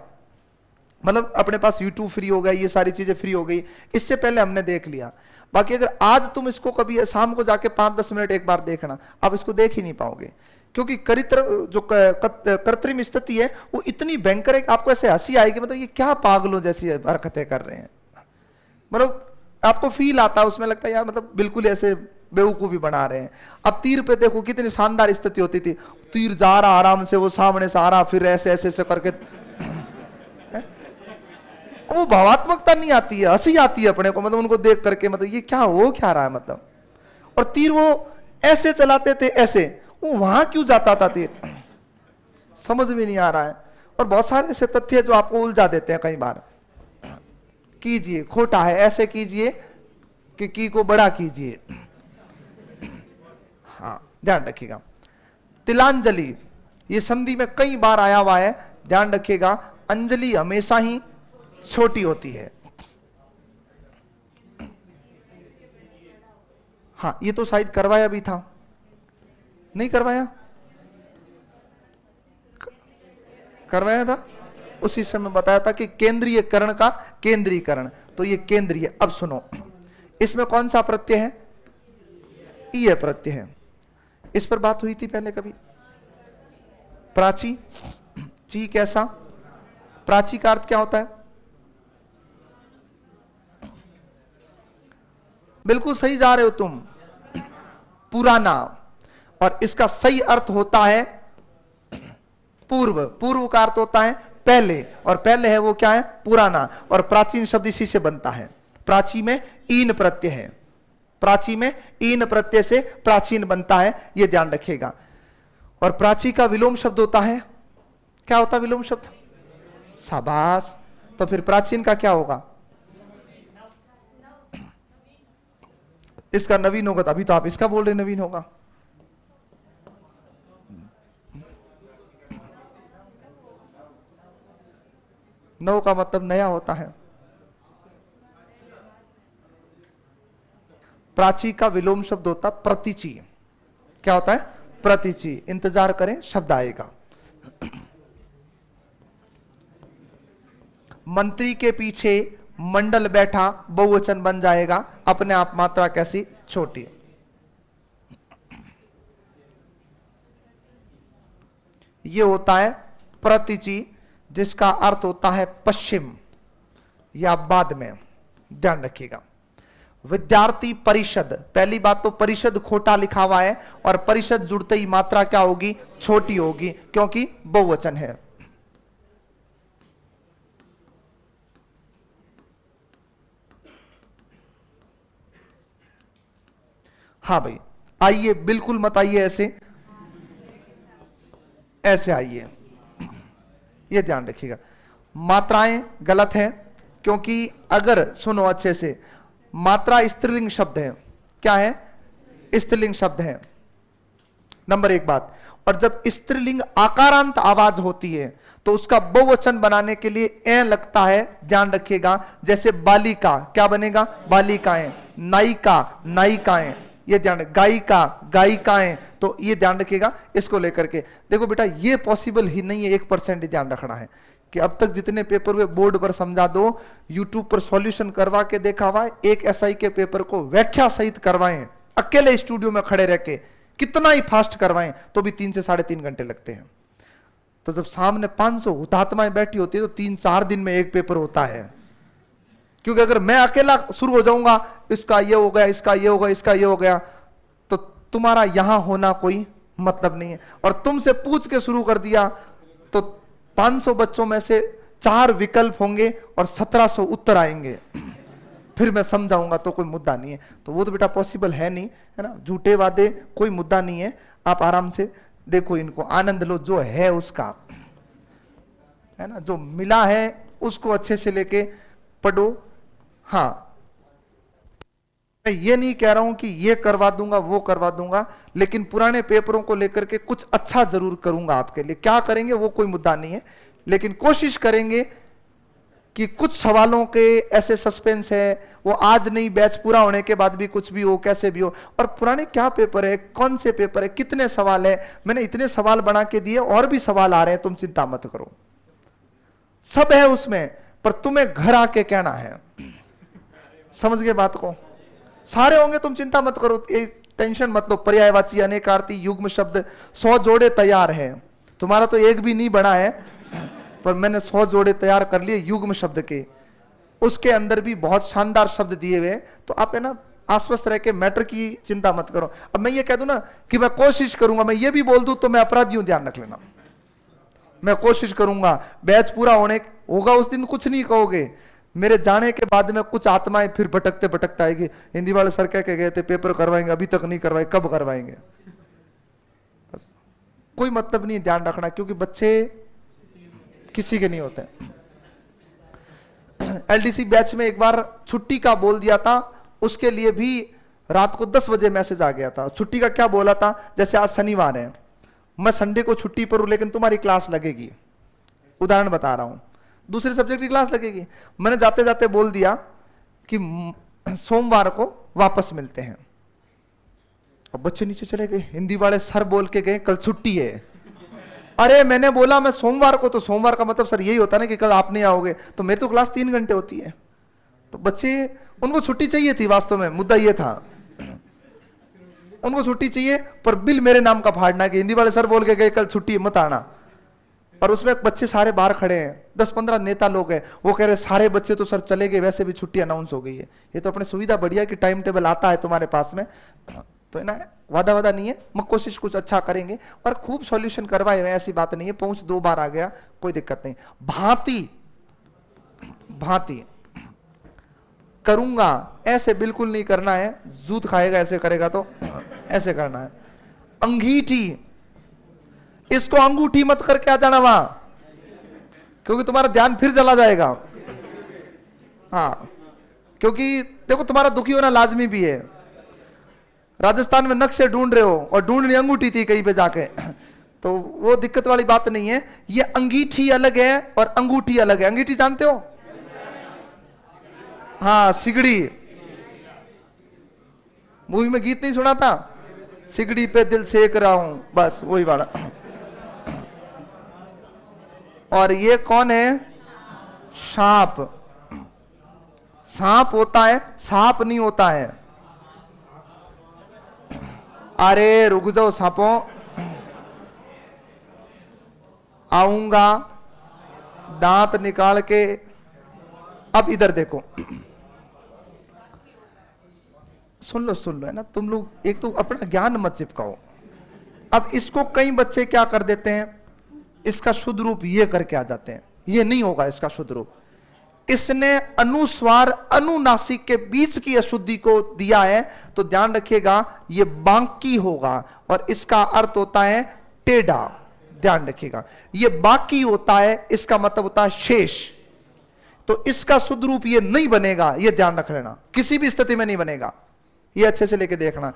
मतलब अपने पास यूट्यूब फ्री हो गया, ये सारी चीजें फ्री हो गई, इससे पहले हमने देख लिया। बाकी अगर आज तुम इसको कभी शाम को जाके 5-10 मिनट एक बार देखना, आप इसको देख ही नहीं पाओगे, क्योंकि जो कृत्रिम स्थिति है वो इतनी भयंकर है कि आपको ऐसे हंसी आएगी, मतलब ये क्या पागलों जैसी हरकतें कर रहे हैं। मतलब आपको फील आता है उसमें, लगता है यार मतलब बिल्कुल ऐसे बेवकूफी बना रहे हैं। अब तीर पे देखो कितनी शानदार स्थिति होती थी, तीर जा रहा आराम से, वो सामने से आ रहा, फिर ऐसे ऐसे ऐसे करके, वो भावात्मकता नहीं आती है, हंसी आती है अपने को, मतलब उनको देख करके, मतलब ये क्या हो क्या रहा है मतलब। और तीर वो ऐसे चलाते थे, ऐसे, वो वहां क्यों जाता था तीर, समझ में नहीं आ रहा है। और बहुत सारे ऐसे तथ्य जो आपको उलझा देते हैं कई बार। कीजिए, खोटा है, ऐसे कीजिए कि की को बड़ा कीजिए। हाँ, ध्यान रखिएगा। तिलांजलि, ये संधि में कई बार आया हुआ है, ध्यान रखिएगा। अंजलि हमेशा ही छोटी होती है। हाँ, ये तो शायद करवाया भी था, नहीं करवाया? करवाया था, उसी समय बताया था कि केंद्रीयकरण का केंद्रीकरण, तो ये केंद्रीय। अब सुनो, इसमें कौन सा प्रत्यय है? ईय प्रत्यय है। इस पर बात हुई थी पहले कभी? प्राची, ची कैसा? प्राची का अर्थ क्या होता है? बिल्कुल सही जा रहे हो तुम, पुराना। और इसका सही अर्थ होता है पूर्व। पूर्व का अर्थ होता है पहले, और पहले है वो क्या है? पुराना। और प्राचीन शब्द इसी से बनता है। प्राची में ईन प्रत्यय है, प्राची में ईन प्रत्यय से प्राचीन बनता है, ये ध्यान रखिएगा। और प्राची का विलोम शब्द होता है, क्या होता है विलोम शब्द? शाबाश। तो फिर प्राचीन का क्या होगा? इसका नवीन होगा, अभी तो आप इसका बोल रहे नवीन होगा। नव का मतलब नया होता है। प्राची का विलोम शब्द होता प्रतीचि। क्या होता है? प्रतीचि। इंतजार करें, शब्द आएगा। मंत्री के पीछे मंडल बैठा, बहुवचन बन जाएगा, अपने आप मात्रा कैसी? छोटी। ये होता है प्रतीचि, जिसका अर्थ होता है पश्चिम या बाद में, ध्यान रखिएगा। विद्यार्थी परिषद, पहली बात तो परिषद खोटा लिखा हुआ है, और परिषद जुड़ते ही मात्रा क्या होगी? छोटी होगी, क्योंकि बहुवचन है। हाँ भाई, आइए, बिल्कुल मत आइए ऐसे, ऐसे आइए, ये ध्यान रखिएगा। मात्राएं गलत हैं, क्योंकि अगर सुनो अच्छे से, मात्रा स्त्रीलिंग शब्द है। क्या है? स्त्रीलिंग शब्द है, नंबर एक बात। और जब स्त्रीलिंग आकारांत आवाज होती है तो उसका बहुवचन बनाने के लिए ए लगता है, ध्यान रखिएगा। जैसे बालिका, क्या बनेगा? बालिकाएं। नायिका, नायिकाएं, ये ध्यान। गायिका, गायिकाएं, तो ये ध्यान रखिएगा इसको लेकर के। देखो बेटा, ये पॉसिबल ही नहीं है, 1% ध्यान रखना है कि अब तक जितने पेपर हुए बोर्ड पर समझा दो, यूट्यूब पर सॉल्यूशन करवा के देखा हुआ है। एक एसआई के पेपर को व्याख्या सहित करवाएं, अकेले स्टूडियो में खड़े रह के, कितना ही फास्ट करवाएं तो भी 3 से 3.5 घंटे लगते हैं। तो जब सामने 500 हुतात्माएं बैठी होती है तो 3-4 दिन में एक पेपर होता है। क्योंकि अगर मैं अकेला शुरू हो जाऊंगा, इसका ये हो गया, इसका ये हो गया, इसका ये हो गया, तो तुम्हारा यहां होना कोई मतलब नहीं है। और तुमसे पूछ के शुरू कर दिया तो 500 बच्चों में से 4 विकल्प होंगे और 1700 उत्तर आएंगे, फिर मैं समझाऊंगा तो कोई मुद्दा नहीं है। तो वो तो बेटा पॉसिबल है नहीं, है ना। झूठे वादे कोई मुद्दा नहीं है। आप आराम से देखो, इनको आनंद लो, जो है उसका, है ना, जो मिला है उसको अच्छे से लेके पढ़ो। हाँ, मैं ये नहीं कह रहा हूं कि ये करवा दूंगा, वो करवा दूंगा, लेकिन पुराने पेपरों को लेकर के कुछ अच्छा जरूर करूंगा आपके लिए। क्या करेंगे वो कोई मुद्दा नहीं है, लेकिन कोशिश करेंगे कि कुछ सवालों के ऐसे सस्पेंस है, वो आज नहीं, बैच पूरा होने के बाद भी कुछ भी हो, कैसे भी हो। और पुराने क्या पेपर है, कौन से पेपर है, कितने सवाल है, मैंने इतने सवाल बना के दिए, और भी सवाल आ रहे हैं, तुम चिंता मत करो, सब है उसमें। पर तुम्हें घर आके कहना है, समझ गए बात को? सारे होंगे, तुम चिंता मत करो, टेंशन मत लो। पर्यायवाची, अनेकार्थी, युग्म शब्द 100 जोड़े तैयार हैं। तुम्हारा तो एक भी नहीं बना है, पर मैंने 100 जोड़े तैयार कर लिए युग्म शब्द के। उसके अंदर भी बहुत शानदार शब्द दिए हुए, तो आप है ना आश्वस्त रह के मैटर की चिंता मत करो। अब मैं ये कह दूं ना कि मैं कोशिश करूंगा, मैं ये भी बोल दूं तो मैं अपराधी हूं, ध्यान रख लेना। मैं कोशिश करूंगा, बैच पूरा होने होगा उस दिन कुछ नहीं कहोगे। मेरे जाने के बाद में कुछ आत्माएं फिर भटकते भटकते आएगी, हिंदी वाले सर कह के गए थे पेपर करवाएंगे, अभी तक नहीं करवाए, कब करवाएंगे? कोई मतलब नहीं, ध्यान रखना, क्योंकि बच्चे किसी के नहीं होते। एलडीसी बैच में एक बार छुट्टी का बोल दिया था, उसके लिए भी रात को 10 बजे मैसेज आ गया था। छुट्टी का क्या बोला था? जैसे आज शनिवार है, मैं संडे को छुट्टी पर हूं, लेकिन तुम्हारी क्लास लगेगी, उदाहरण बता रहा हूं, दूसरे सब्जेक्ट की क्लास लगेगी। मैंने जाते जाते बोल दिया कि सोमवार को वापस मिलते हैं। अब बच्चे नीचे चले गए, हिंदी वाले सर बोल के गए कल छुट्टी है। अरे मैंने बोला मैं सोमवार को, तो सोमवार का मतलब सर यही होता है ना कि कल आप नहीं आओगे, तो मेरी तो क्लास 3 घंटे होती है। तो बच्चे, उनको छुट्टी चाहिए थी, वास्तव में मुद्दा ये था, उनको छुट्टी चाहिए, पर बिल मेरे नाम का फाड़ना है कि हिंदी वाले सर बोल के गए कल छुट्टी है, मत आना। और उसमें बच्चे सारे बाहर खड़े हैं, 10-15 नेता लोग हैं, वो कह रहे सारे बच्चे तो सर चले गए, वैसे भी छुट्टी अनाउंस हो गई है। ये तो अपनी सुविधा बढ़िया कि टाइम टेबल आता है तुम्हारे पास में, तो ना वादा वादा नहीं है, मैं कोशिश कुछ अच्छा करेंगे और खूब सॉल्यूशन करवाए हुए, ऐसी बात नहीं है, पहुंच 2 बार आ गया कोई दिक्कत नहीं। भांति भांति करूंगा ऐसे बिल्कुल नहीं करना है, जूत खाएगा ऐसे करेगा तो ऐसे करना है। अंगीठी, इसको अंगूठी मत करके आ जाना वहां, क्योंकि तुम्हारा ध्यान फिर चला जाएगा। हाँ, क्योंकि देखो तुम्हारा दुखी होना लाजमी भी है। राजस्थान में नक्शे ढूंढ रहे हो और ढूंढनी अंगूठी थी कहीं पे जाके, तो वो दिक्कत वाली बात नहीं है। ये अंगीठी अलग है और अंगूठी अलग है। अंगीठी जानते हो? हाँ, सिगड़ी। मूवी में गीत नहीं सुना था, सिगड़ी पे दिल सेक रहा हूं, बस वही वाला। और ये कौन है? सांप। सांप होता है, सांप नहीं होता है। अरे रुक जाओ सांपों, आऊंगा दांत निकाल के। अब इधर देखो, सुन लो है ना तुम लोग, एक तो अपना ज्ञान मत चिपकाओ। अब इसको कई बच्चे क्या कर देते हैं, इसका शुद्ध रूप ये करके आ जाते हैं, ये नहीं होगा इसका शुद्ध रूप। इसने अनुस्वार अनुनासिक के बीच की अशुद्धि को दिया है, तो ध्यान रखिएगा ये बांकी होगा और इसका अर्थ होता है टेढ़ा। ध्यान रखिएगा, ये बाकी होता है, इसका मतलब होता है शेष। तो इसका शुद्ध रूप ये नहीं बनेगा, ये ध्यान रख लेना, किसी भी स्थिति में नहीं बनेगा, ये अच्छे से लेके देखना।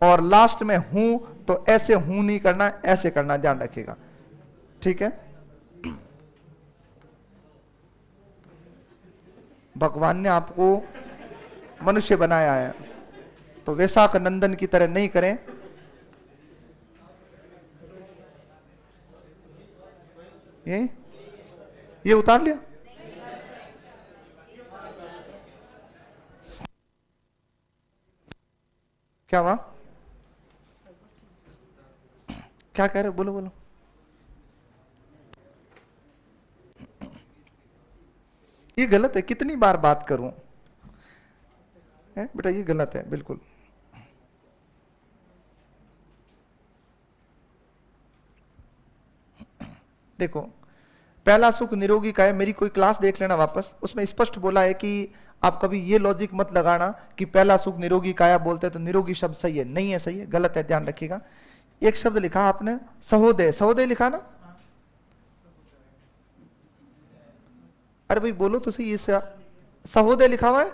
और लास्ट में हूं तो ऐसे हूं नहीं करना, ऐसे करना, ध्यान रखिएगा, ठीक है। भगवान ने आपको मनुष्य बनाया है, तो वैशाख नंदन की तरह नहीं करें। ये उतार लिया, क्या हुआ? क्या कह रहे हो? बोलो बोलो। ये गलत है, कितनी बार बात करूं है बेटा, ये गलत है बिल्कुल। देखो, पहला सुख निरोगी का है, मेरी कोई क्लास देख लेना वापस, उसमें स्पष्ट बोला है कि आप कभी ये लॉजिक मत लगाना कि पहला सुख निरोगी काया बोलते हैं तो निरोगी शब्द सही है, नहीं है सही है, गलत है, ध्यान रखिएगा। एक शब्द लिखा आपने सहोदय, सहोदय लिखा ना? अरे भाई बोलो तो सही, इससे सहोदय लिखा हुआ है?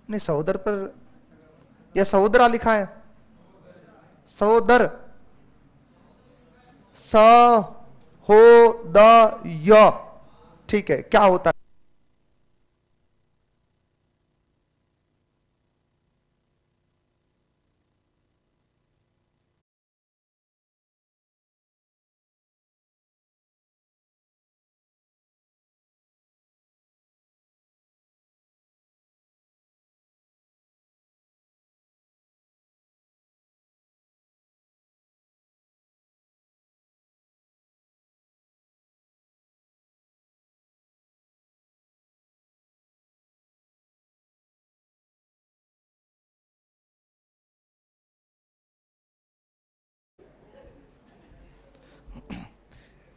नहीं, सहोदर पर या सहोदरा लिखा है? सहोदर, स हो द य, ठीक है। क्या होता है?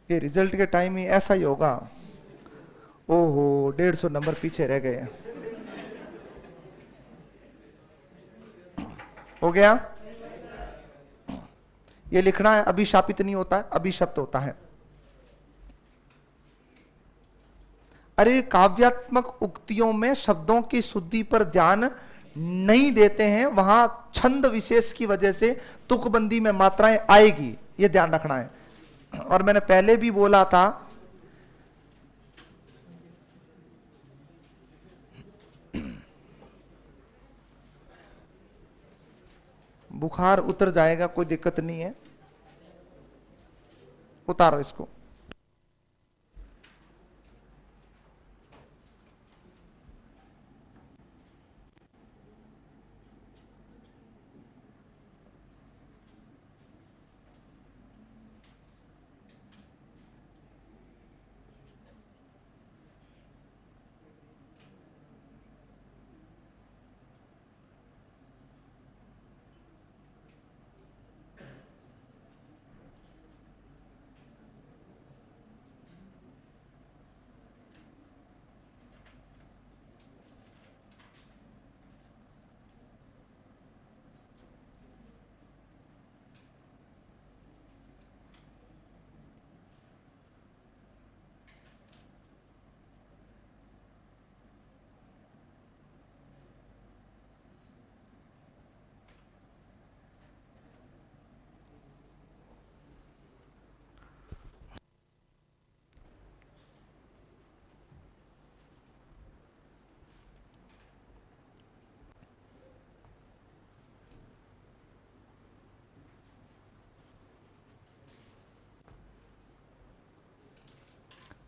ये रिजल्ट के टाइम ही ऐसा ही होगा। ओहो, 150 नंबर पीछे रह गए। हो गया? ये लिखना है, अभिशापित नहीं होता है, अभिशप्त होता है। अरे काव्यात्मक उक्तियों में शब्दों की शुद्धि पर ध्यान नहीं देते हैं, वहां छंद विशेष की वजह से तुकबंदी में मात्राएं आएगी, ये ध्यान रखना है। और मैंने पहले भी बोला था, बुखार उतर जाएगा, कोई दिक्कत नहीं है। उतारो इसको।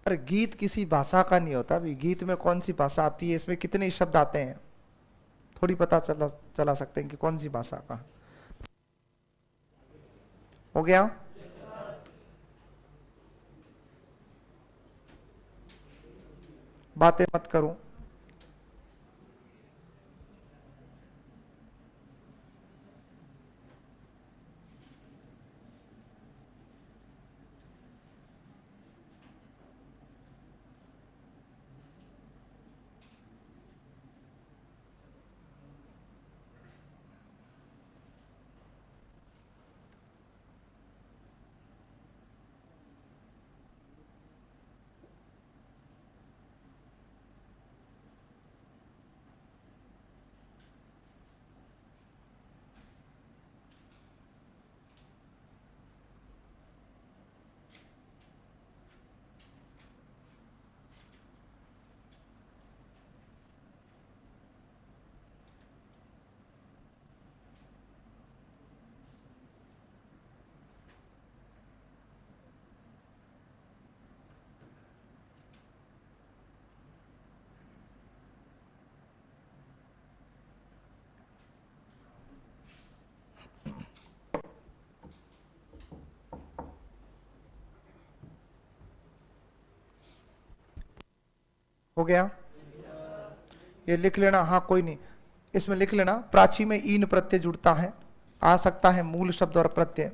पर गीत किसी भाषा का नहीं होता भी। गीत में कौन सी भाषा आती है, इसमें कितने शब्द आते हैं, थोड़ी पता चला चला सकते हैं कि कौन सी भाषा का। हो गया। बातें मत करूं। हो गया। ये लिख लेना, हाँ कोई नहीं, इसमें लिख लेना प्राची में ईन प्रत्यय जुड़ता है, आ सकता है मूल शब्द और प्रत्यय।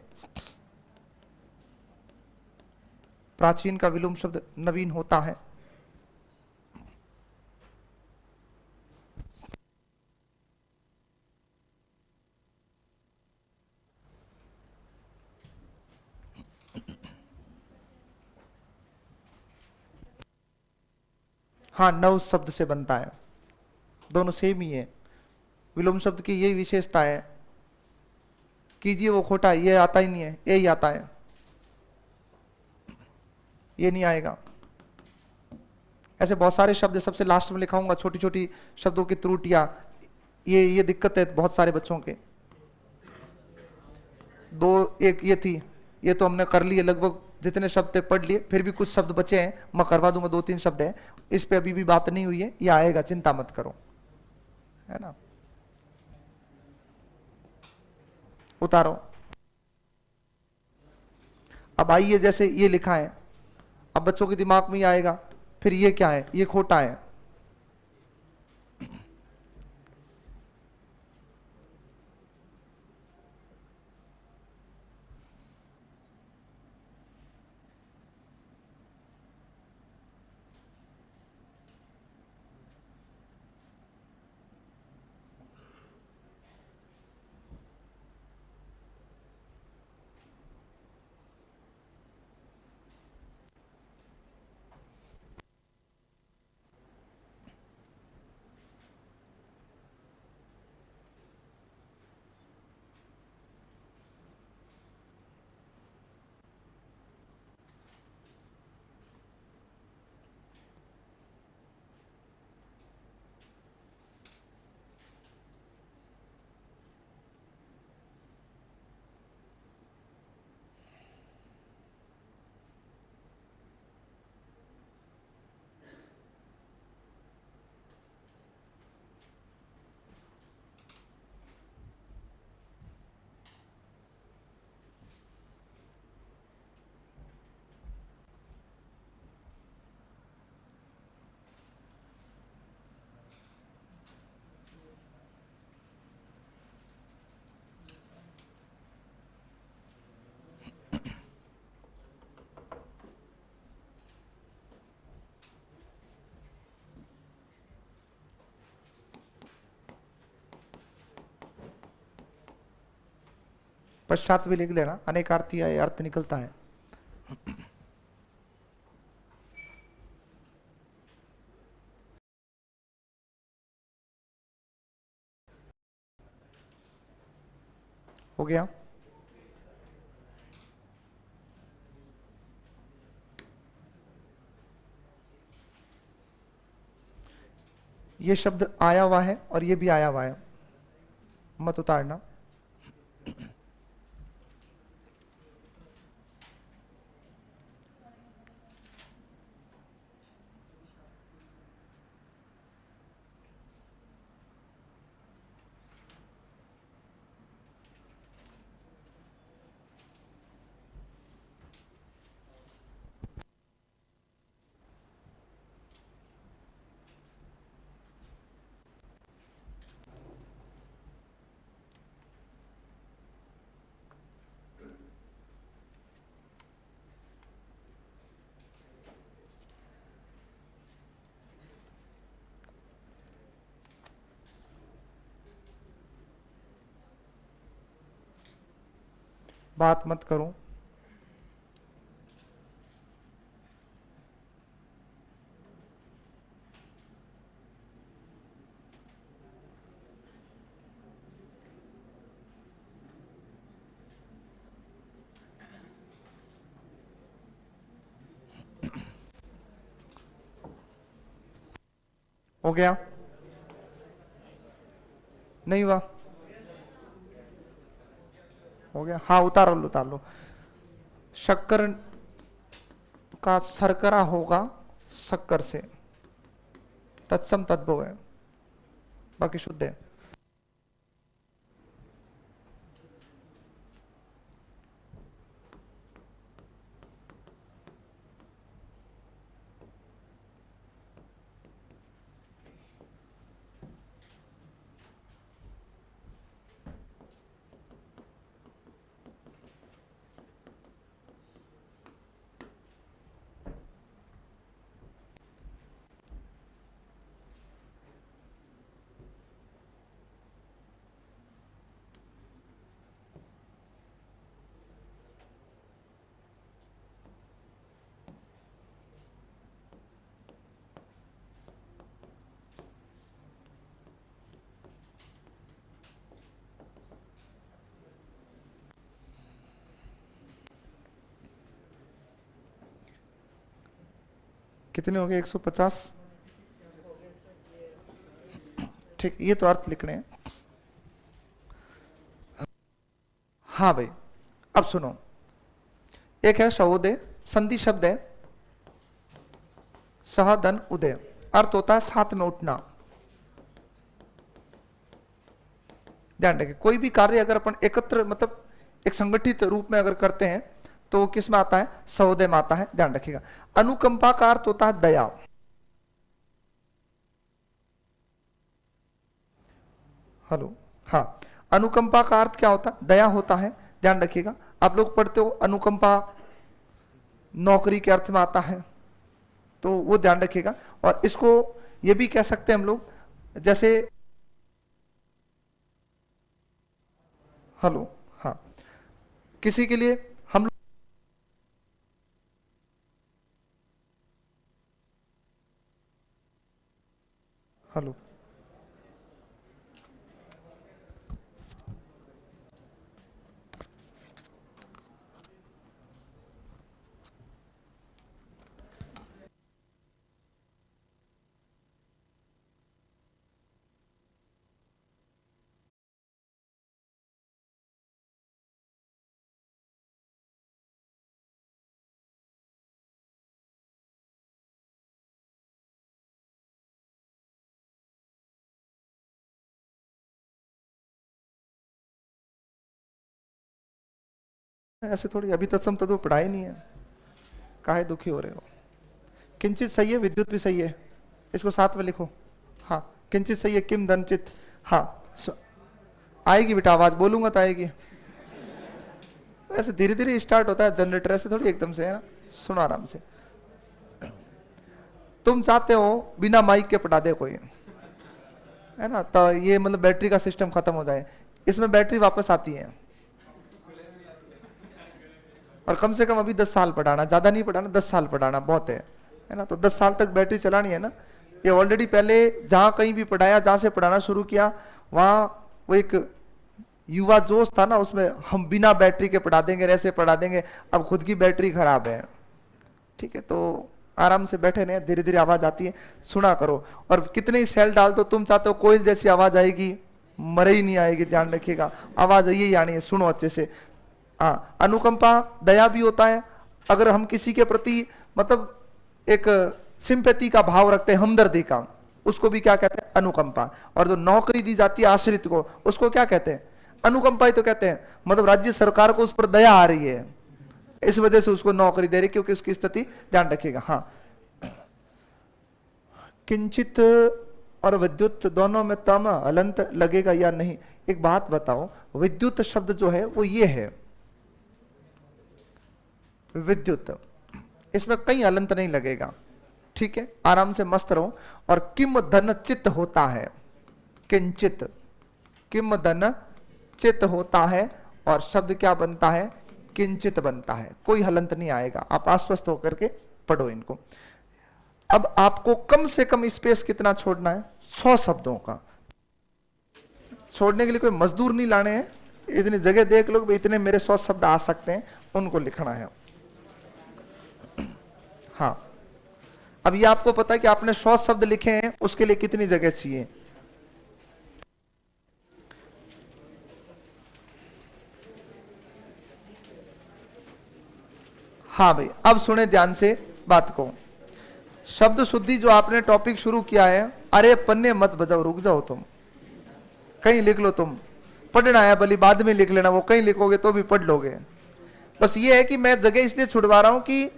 प्राचीन का विलोम शब्द नवीन होता है। हाँ, नव शब्द से बनता है, दोनों सेम ही है। विलोम शब्द की यही विशेषता है, कीजिए वो खोटा, ये आता ही नहीं है, ये ही आता है, ये नहीं आएगा। ऐसे बहुत सारे शब्द सबसे लास्ट में लिखाऊंगा, छोटी छोटी शब्दों की त्रुटियां। ये दिक्कत है बहुत सारे बच्चों के। दो, एक ये थी, ये तो हमने कर लिए लगभग, जितने शब्द थे पढ़ लिए, फिर भी कुछ शब्द बचे हैं, मैं करवा दूंगा, दो तीन शब्द हैं, इस पे अभी भी बात नहीं हुई है, ये आएगा, चिंता मत करो, है ना। उतारो। अब आइए, जैसे ये लिखा है, अब बच्चों के दिमाग में ही आएगा, फिर ये क्या है, ये खोटा है। पश्चात भी लिख लेना, अनेकार्थी अर्थ निकलता है। हो गया। ये शब्द आया हुआ है और ये भी आया हुआ है, मत उतारना। बात मत करो। हो गया? नहीं हुआ? हो गया? हाँ, उतार लो, उतार लो। शक्कर का शर्करा होगा शक्कर से, तत्सम तद्भव है, बाकी शुद्ध है। कितने हो गए? 150। ठीक, ये तो अर्थ लिखने हैं। हाँ भाई, अब सुनो। एक है सहोदय, संधि शब्द है, सहदन उदय, अर्थ होता है साथ में उठना। ध्यान रखिए, कोई भी कार्य अगर अपन एकत्र मतलब एक संगठित रूप में अगर करते हैं तो वो किस में आता है? सहोदय में आता है। ध्यान रखिएगा। अनुकंपा का अर्थ होता है दया। हेलो, हाँ, अनुकंपा का अर्थ क्या होता है? दया होता है। ध्यान रखिएगा। आप लोग पढ़ते हो अनुकंपा नौकरी के अर्थ में आता है, तो वो ध्यान रखिएगा। और इसको ये भी कह सकते हैं हम लोग, जैसे हेलो, हाँ, किसी के लिए हम लोग हेलो, ऐसे थोड़ी, अभी तत्सम तत्व पढ़ाई नहीं है, काहे दुखी हो रहे हो? किंचित सही है, विद्युत भी सही है, इसको साथ में लिखो। हाँ, किंचित सही है, किम धनचित। हाँ, आएगी बेटा आवाज, बोलूंगा तो आएगी। ऐसे धीरे धीरे स्टार्ट होता है जनरेटर, ऐसे थोड़ी एकदम से, है ना। सुनो आराम से। तुम चाहते हो बिना माइक के पटा दे कोई, है ना, तो ये मतलब बैटरी का सिस्टम खत्म हो जाए, इसमें बैटरी वापस आती है। और कम से कम अभी 10 साल पढ़ाना, ज्यादा नहीं पढ़ाना, 10 साल पढ़ाना बहुत है ना। तो 10 साल तक बैटरी चलानी है ना। ये ऑलरेडी पहले जहां कहीं भी पढ़ाया, जहां से पढ़ाना शुरू किया, वहां वो एक युवा जोश था ना, उसमें हम बिना बैटरी के पढ़ा देंगे, ऐसे पढ़ा देंगे। अब खुद की बैटरी खराब है, ठीक है, तो आराम से बैठे रहे, धीरे धीरे आवाज आती है, सुना करो। और कितने ही सेल डाल दो, तुम चाहते हो कोयल जैसी आवाज आएगी, मरे ही नहीं आएगी, ध्यान रखिएगा, आवाज यही आनी है, सुनो अच्छे से। हाँ, अनुकंपा दया भी होता है। अगर हम किसी के प्रति मतलब एक सिंपैथी का भाव रखते हैं, हमदर्दी का, उसको भी क्या कहते हैं? अनुकंपा। और जो नौकरी दी जाती है आश्रित को, उसको क्या कहते हैं? अनुकंपा ही तो कहते हैं। मतलब राज्य सरकार को उस पर दया आ रही है, इस वजह से उसको नौकरी दे रही, क्योंकि उसकी स्थिति, ध्यान रखिएगा। हाँ, किंचित और विद्युत दोनों में तम हलंत लगेगा या नहीं? एक बात बताओ, विद्युत शब्द जो है वो ये है, विद्युत, इसमें कहीं हलंत नहीं लगेगा, ठीक है, आराम से मस्त रहो। और किम धन चित होता है, किंचित, किम धन चित होता है, और शब्द क्या बनता है? किंचित बनता है, कोई हलंत नहीं आएगा। आप आश्वस्त होकर के पढ़ो इनको। अब आपको कम से कम स्पेस कितना छोड़ना है? 100 शब्दों का। छोड़ने के लिए कोई मजदूर नहीं लाने हैं, इतनी जगह देख लो, इतने मेरे 100 शब्द आ सकते हैं, उनको लिखना है। हाँ, अब ये आपको पता है कि आपने 100 शब्द लिखे हैं, उसके लिए कितनी जगह चाहिए? हाँ भाई, अब सुने ध्यान से बात को। शब्द शुद्धि जो आपने टॉपिक शुरू किया है, अरे पन्ने मत बजाओ, रुक जाओ, तुम कहीं लिख लो। तुम पढ़ना है भली बाद में लिख लेना, वो कहीं लिखोगे तो भी पढ़ लोगे। बस ये है कि मैं जगह इसलिए छुड़वा रहा हूं कि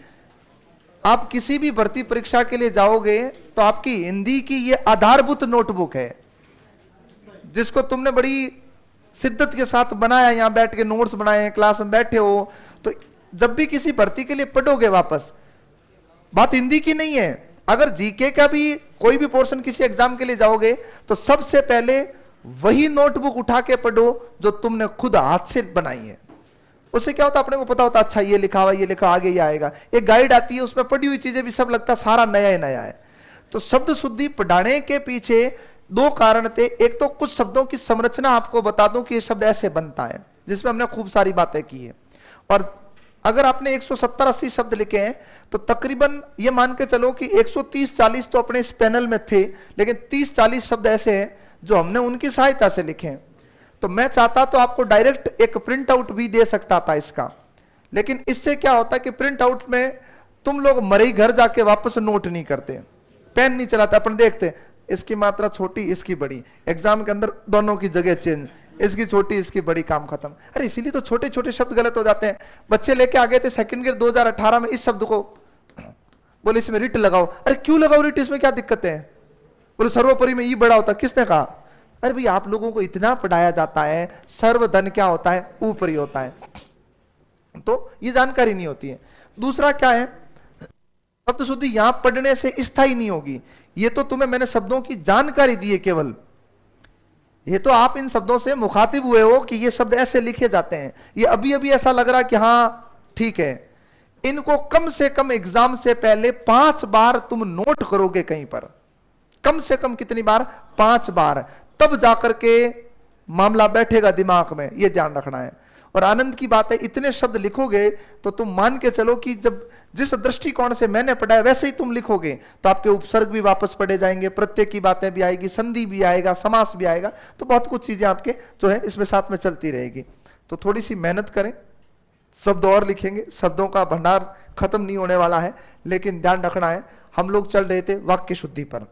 आप किसी भी भर्ती परीक्षा के लिए जाओगे तो आपकी हिंदी की ये आधारभूत नोटबुक है, जिसको तुमने बड़ी शिद्दत के साथ बनाया, यहां बैठ के नोट्स बनाए हैं, क्लास में बैठे हो, तो जब भी किसी भर्ती के लिए पढ़ोगे वापस, बात हिंदी की नहीं है। अगर जीके का भी कोई भी पोर्शन किसी एग्जाम के लिए जाओगे तो सबसे पहले वही नोटबुक उठा के पढ़ो जो तुमने खुद हाथ से बनाई है। उससे क्या होता है, अपने को पता होता, अच्छा ये लिखा हुआ, ये लिखा, आगे ये आएगा। एक गाइड आती है, उसमें पढ़ी हुई चीजें भी सब लगता सारा नया ही नया है। तो शब्द शुद्धि पढ़ाने के पीछे 2 कारण थे। एक तो कुछ शब्दों की संरचना आपको बता दूं कि ये शब्द ऐसे बनता है, जिसमें हमने खूब सारी बातें की है। और अगर आपने 170-80 शब्द लिखे हैं तो तकरीबन ये मान के चलो कि 130-40 तो अपने इस पैनल में थे, लेकिन 30-40 शब्द ऐसे हैं जो हमने उनकी सहायता से लिखे हैं। तो मैं चाहता तो आपको डायरेक्ट एक प्रिंट आउट भी दे सकता था इसका, लेकिन इससे क्या होता है कि प्रिंट आउट में तुम लोग मरे घर जाके वापस नोट नहीं करते, पेन नहीं चलाते, अपन देखते इसकी मात्रा छोटी, इसकी बड़ी, एग्जाम के अंदर दोनों की जगह चेंज, इसकी छोटी इसकी बड़ी, काम खत्म। अरे इसीलिए तो छोटे छोटे शब्द गलत हो जाते हैं। बच्चे लेके आ गए थे सेकंड गियर 2018 में, इस शब्द को बोले इसमें रिट लगाओ। अरे क्यों लगाओ रिट, इसमें क्या दिक्कत है? बोले सर्वोपरि में ई बड़ा होता, किसने कहा? अरे भाई आप लोगों को इतना पढ़ाया जाता है, सर्वधन क्या होता है? ऊपरी होता है, तो ये जानकारी नहीं होती है। दूसरा क्या है, शब्द शुद्धि यहां पढ़ने से स्थायी नहीं होगी। ये तो तुम्हें मैंने शब्दों की जानकारी दी है केवल, ये तो आप इन शब्दों से मुखातिब हुए हो कि ये शब्द ऐसे लिखे जाते हैं। ये अभी अभी ऐसा लग रहा कि हाँ ठीक है। इनको कम से कम एग्जाम से पहले 5 बार तुम नोट करोगे कहीं पर, कम से कम कितनी बार? 5 बार, तब जाकर के मामला बैठेगा दिमाग में, ये ध्यान रखना है। और आनंद की बात है, इतने शब्द लिखोगे तो तुम मान के चलो कि जब जिस दृष्टिकोण से मैंने पढ़ा है वैसे ही तुम लिखोगे तो आपके उपसर्ग भी वापस पढ़े जाएंगे, प्रत्यय की बातें भी आएगी, संधि भी आएगा, समास भी आएगा, तो बहुत कुछ चीजें आपके जो है इसमें साथ में चलती रहेगी। तो थोड़ी सी मेहनत करें, शब्द और लिखेंगे, शब्दों का भंडार खत्म नहीं होने वाला है। लेकिन ध्यान रखना है, हम लोग चल रहे थे वाक्य शुद्धि पर,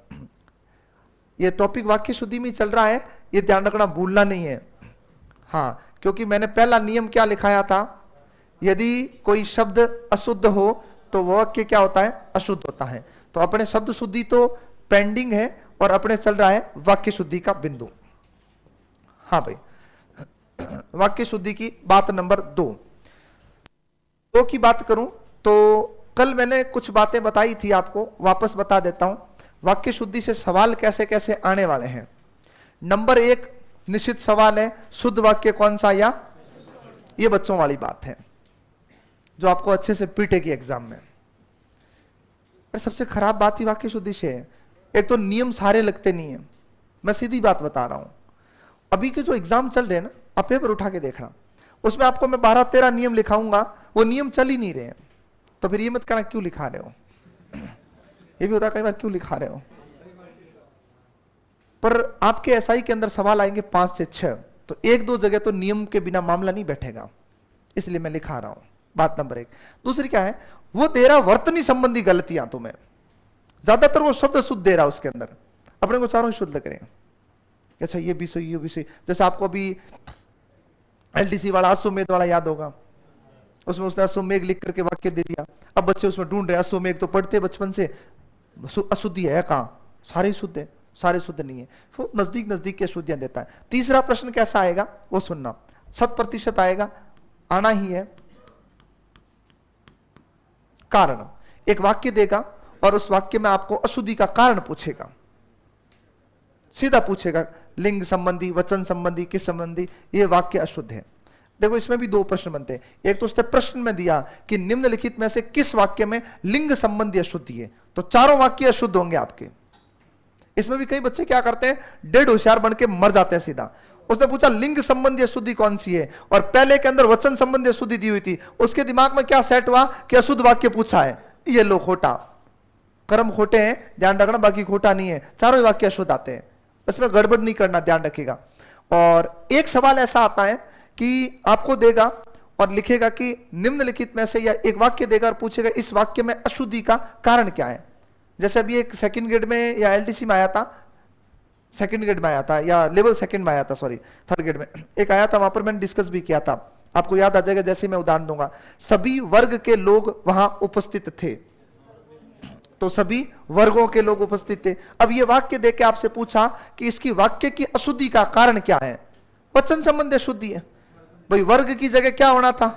यह टॉपिक वाक्य शुद्धि में चल रहा है, ये ध्यान रखना, भूलना नहीं है। हाँ, क्योंकि मैंने पहला नियम क्या लिखाया था, यदि कोई शब्द अशुद्ध हो तो वह वाक्य क्या होता है? अशुद्ध होता है। तो अपने शब्द शुद्धि तो पेंडिंग है और अपने चल रहा है वाक्य शुद्धि का बिंदु। हाँ भाई, वाक्य शुद्धि की बात नंबर 2 की बात करूं तो कल मैंने कुछ बातें बताई थी आपको, वापस बता देता हूं। वाक्य शुद्धि से सवाल कैसे कैसे आने वाले हैं। नंबर 1 निश्चित सवाल है, शुद्ध वाक्य कौन सा? या ये बच्चों वाली बात है, जो आपको अच्छे से पीटेगी एग्जाम में। अरे सबसे खराब बात ही वाक्य शुद्धि से है, एक तो नियम सारे लगते नहीं है। मैं सीधी बात बता रहा हूं, अभी के जो एग्जाम चल रहे हैं ना, आप पेपर उठा के देखना, उसमें आपको मैं 12-13 नियम लिखाऊंगा, वो नियम चल ही नहीं रहे हैं। तो फिर ये मत कहना क्यों लिखा रहे हो, ये भी होता है कई बार क्यों लिखा रहे हो। पर आपके एसआई के अंदर सवाल आएंगे 5 से 6, तो 1-2 जगह तो नियम के बिना मामला नहीं बैठेगा, इसलिए मैं लिखा रहा हूं। बात नंबर 1। दूसरी क्या है, वो दे रहा वर्तनी संबंधी गलतियां तुम्हें, ज्यादातर वो शब्द शुद्ध दे रहा उसके अंदर, अपने को चारों शुद्ध लग रहे हैं। अच्छा ये भी सही, ये भी सही। जैसे आपको अभी एलडीसी वाला अश्वमेध वाला याद होगा, उसमें उसने अश्वमेघ लिख करके वाक्य दे दिया। अब बच्चे उसमें ढूंढ रहे अश्वमेघ तो पढ़ते बचपन से, अशुद्धि है कहां, सारे शुद्ध है, सारे शुद्ध नहीं है। वो नजदीक नजदीक के अशुद्धियां देता है। तीसरा प्रश्न कैसा आएगा वो सुनना, 100% आएगा, आना ही है। कारण, एक वाक्य देगा और उस वाक्य में आपको अशुद्धि का कारण पूछेगा, सीधा पूछेगा, लिंग संबंधी, वचन संबंधी, किस संबंधी, ये वाक्य अशुद्ध है। देखो इसमें भी 2 प्रश्न बनते हैं। एक तो उसने प्रश्न में दिया कि निम्नलिखित में से किस वाक्य में लिंग संबंधी अशुद्धि है, तो चारों वाक्य अशुद्ध होंगे आपके। इसमें भी कई बच्चे क्या करते हैं, डेढ़ होशियार बन के मर जाते हैं सीधा। उसने पूछा लिंग संबंधी अशुद्धि कौन सी है, और पहले के अंदर वचन संबंधी अशुद्धि दी हुई थी, उसके दिमाग में क्या सेट हुआ कि अशुद्ध वाक्य पूछा है, ये लो खोटा, कर्म खोटे हैं, ध्यान रखना, बाकी खोटा नहीं है, चारों ही वाक्य अशुद्ध आते हैं, इसमें गड़बड़ नहीं करना, ध्यान रखिएगा। और एक सवाल ऐसा आता है कि आपको देगा और लिखेगा कि निम्नलिखित में से, या एक वाक्य देगा और पूछेगा इस वाक्य में अशुद्धि का कारण क्या है। जैसे अभी एक सेकंड ग्रेड में या एलडीसी में आया था, सेकंड ग्रेड में आया था या लेवल सेकंड में आया था, सॉरी थर्ड ग्रेड में एक आया था, वहां पर मैंने डिस्कस भी किया था, आपको याद आ जाएगा। जैसे मैं उदाहरण दूंगा, सभी वर्ग के लोग वहां उपस्थित थे, तो सभी वर्गों के लोग उपस्थित थे। अब ये वाक्य देके आपसे पूछा कि इसकी वाक्य की अशुद्धि का कारण क्या है, वचन संबंधी अशुद्धि है। भाई वर्ग की जगह क्या होना था,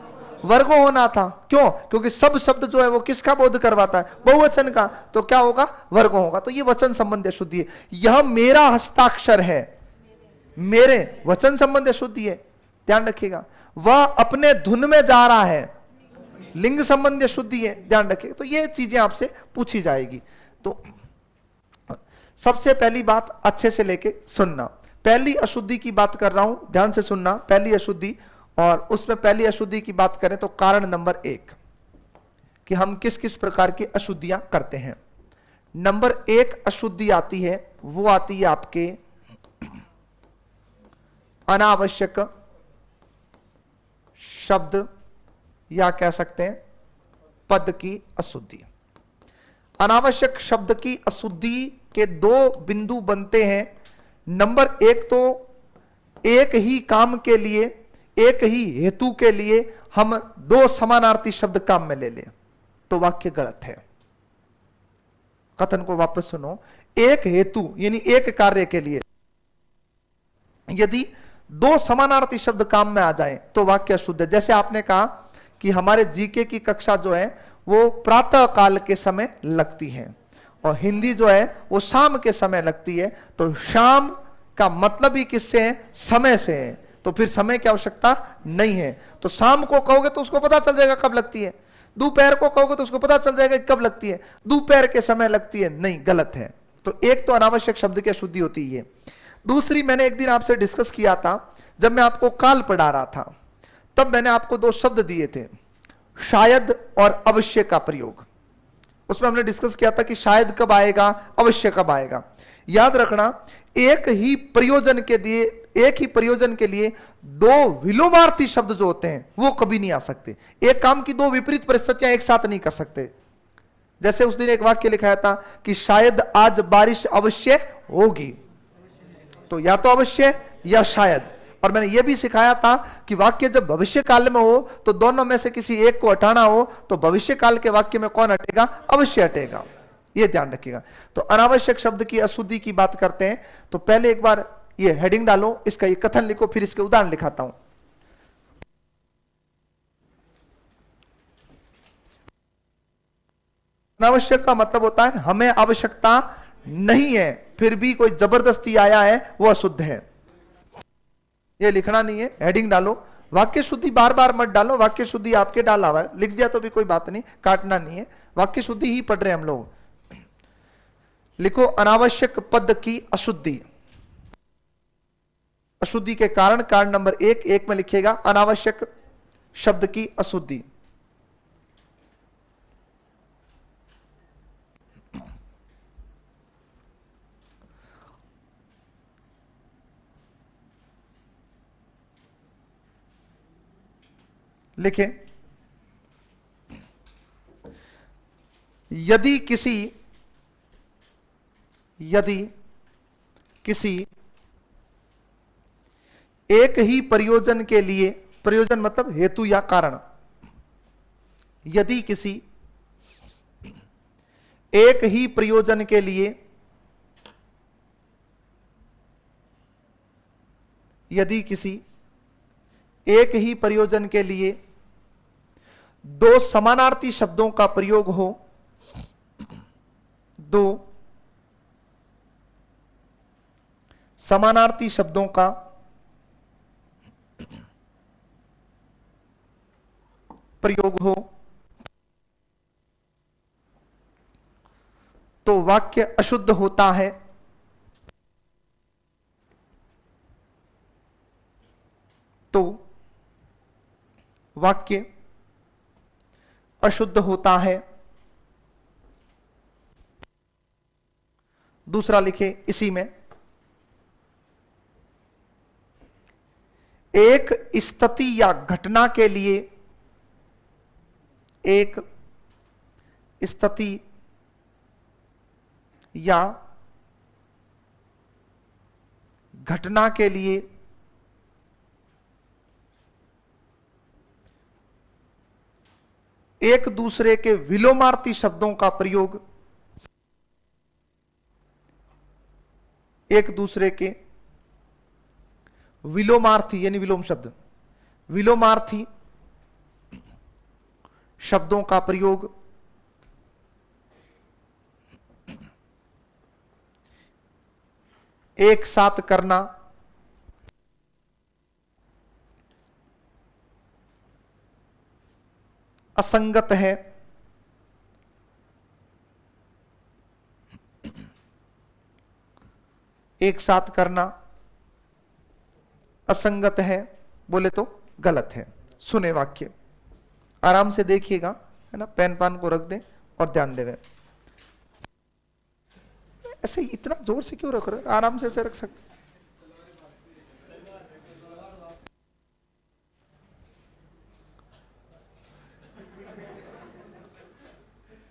वर्गों होना था। क्यों, क्योंकि सब शब्द जो है वो किसका बोध करवाता है, बहुवचन का, तो क्या होगा, वर्गों होगा। तो ये वचन संबंधी अशुद्धि है। यह मेरा हस्ताक्षर है, मेरे, वचन संबंधी अशुद्धि है, ध्यान रखिएगा। वह अपने धुन में जा रहा है, लिंग संबंधी अशुद्धि है, ध्यान रखिएगा। तो ये चीजें आपसे पूछी जाएगी। तो सबसे पहली बात अच्छे से लेके सुनना, पहली अशुद्धि की बात कर रहा हूं, ध्यान से सुनना, पहली अशुद्धि। और उसमें पहली अशुद्धि की बात करें तो कारण नंबर 1 कि हम किस किस प्रकार की अशुद्धियां करते हैं। नंबर 1 अशुद्धि आती है, वो आती है आपके अनावश्यक शब्द या कह सकते हैं पद की अशुद्धि। अनावश्यक शब्द की अशुद्धि के 2 बिंदु बनते हैं। नंबर 1 तो एक ही काम के लिए, एक ही हेतु के लिए हम 2 समानार्थी शब्द काम में ले लें तो वाक्य गलत है। कथन को वापस सुनो, एक हेतु यानी एक कार्य के लिए यदि 2 समानार्थी शब्द काम में आ जाए तो वाक्य अशुद्ध है। जैसे आपने कहा कि हमारे जीके की कक्षा जो है वो प्रातः काल के समय लगती है और हिंदी जो है वो शाम के समय लगती है, तो शाम का मतलब ही किससे है, समय से है, तो फिर समय की आवश्यकता नहीं है। तो शाम को कहोगे तो उसको पता चल जाएगा कब लगती है, दोपहर को कहोगे तो उसको पता चल जाएगा कब लगती है, दोपहर के समय लगती है, नहीं, गलत है। तो एक तो अनावश्यक शब्द की अशुद्धि होती है। दूसरी, मैंने एक दिन आपसे डिस्कस किया था जब मैं आपको काल पढ़ा रहा था, तब मैंने आपको 2 शब्द दिए थे, शायद और अवश्य का प्रयोग। उसमें हमने डिस्कस किया था कि शायद कब आएगा, अवश्य कब आएगा। याद रखना, एक ही प्रयोजन के लिए 2 विलोमार्थी शब्द जो होते हैं वो कभी नहीं आ सकते। एक काम की 2 विपरीत परिस्थितियां एक साथ नहीं कर सकते। जैसे उस दिन एक वाक्य लिखाया था कि शायद आज बारिश अवश्य होगी, तो या तो अवश्य या शायद। और मैंने यह भी सिखाया था कि वाक्य जब भविष्य काल में हो तो दोनों में से किसी एक को हटाना हो तो भविष्य काल के वाक्य में कौन हटेगा, अवश्य हटेगा, ये ध्यान रखिएगा। तो अनावश्यक शब्द की अशुद्धि की बात करते हैं तो पहले एक बार ये हेडिंग डालो, इसका ये कथन लिखो, फिर इसके उदाहरण लिखाता हूं। अनावश्यक का मतलब होता है हमें आवश्यकता नहीं है फिर भी कोई जबरदस्ती आया है, वो अशुद्ध है। ये लिखना नहीं है, हेडिंग डालो वाक्य शुद्धि बार बार मत डालो, वाक्य शुद्धि आपके डाला हुआ है, लिख दिया तो भी कोई बात नहीं, काटना नहीं है, वाक्य शुद्धि ही पढ़ रहे हैं हम लोग। लिखो अनावश्यक पद की अशुद्धि। अशुद्धि के कारण, कारण नंबर एक में लिखिएगा अनावश्यक शब्द की अशुद्धि। लिखें, यदि किसी एक ही प्रयोजन के लिए, प्रयोजन मतलब हेतु या कारण, यदि किसी एक ही प्रयोजन के लिए, यदि किसी एक ही प्रयोजन के लिए दो समानार्थी शब्दों का प्रयोग हो, दो समानार्थी शब्दों का प्रयोग हो, तो वाक्य अशुद्ध होता है। तो वाक्य अशुद्ध होता है। दूसरा लिखे इसी में, एक स्थिति या घटना के लिए, एक स्थिति या घटना के लिए एक दूसरे के विलोमार्थी शब्दों का प्रयोग, एक दूसरे के विलोमार्थी यानी विलोम शब्द, विलोमार्थी शब्दों का प्रयोग एक साथ करना, असंगत है। एक साथ करना असंगत है बोले तो गलत है। सुने वाक्य, आराम से देखिएगा, है ना, पेन पान को रख दें और ध्यान देवे। ऐसे इतना जोर से क्यों रख रहे, आराम से ऐसे रख सकते।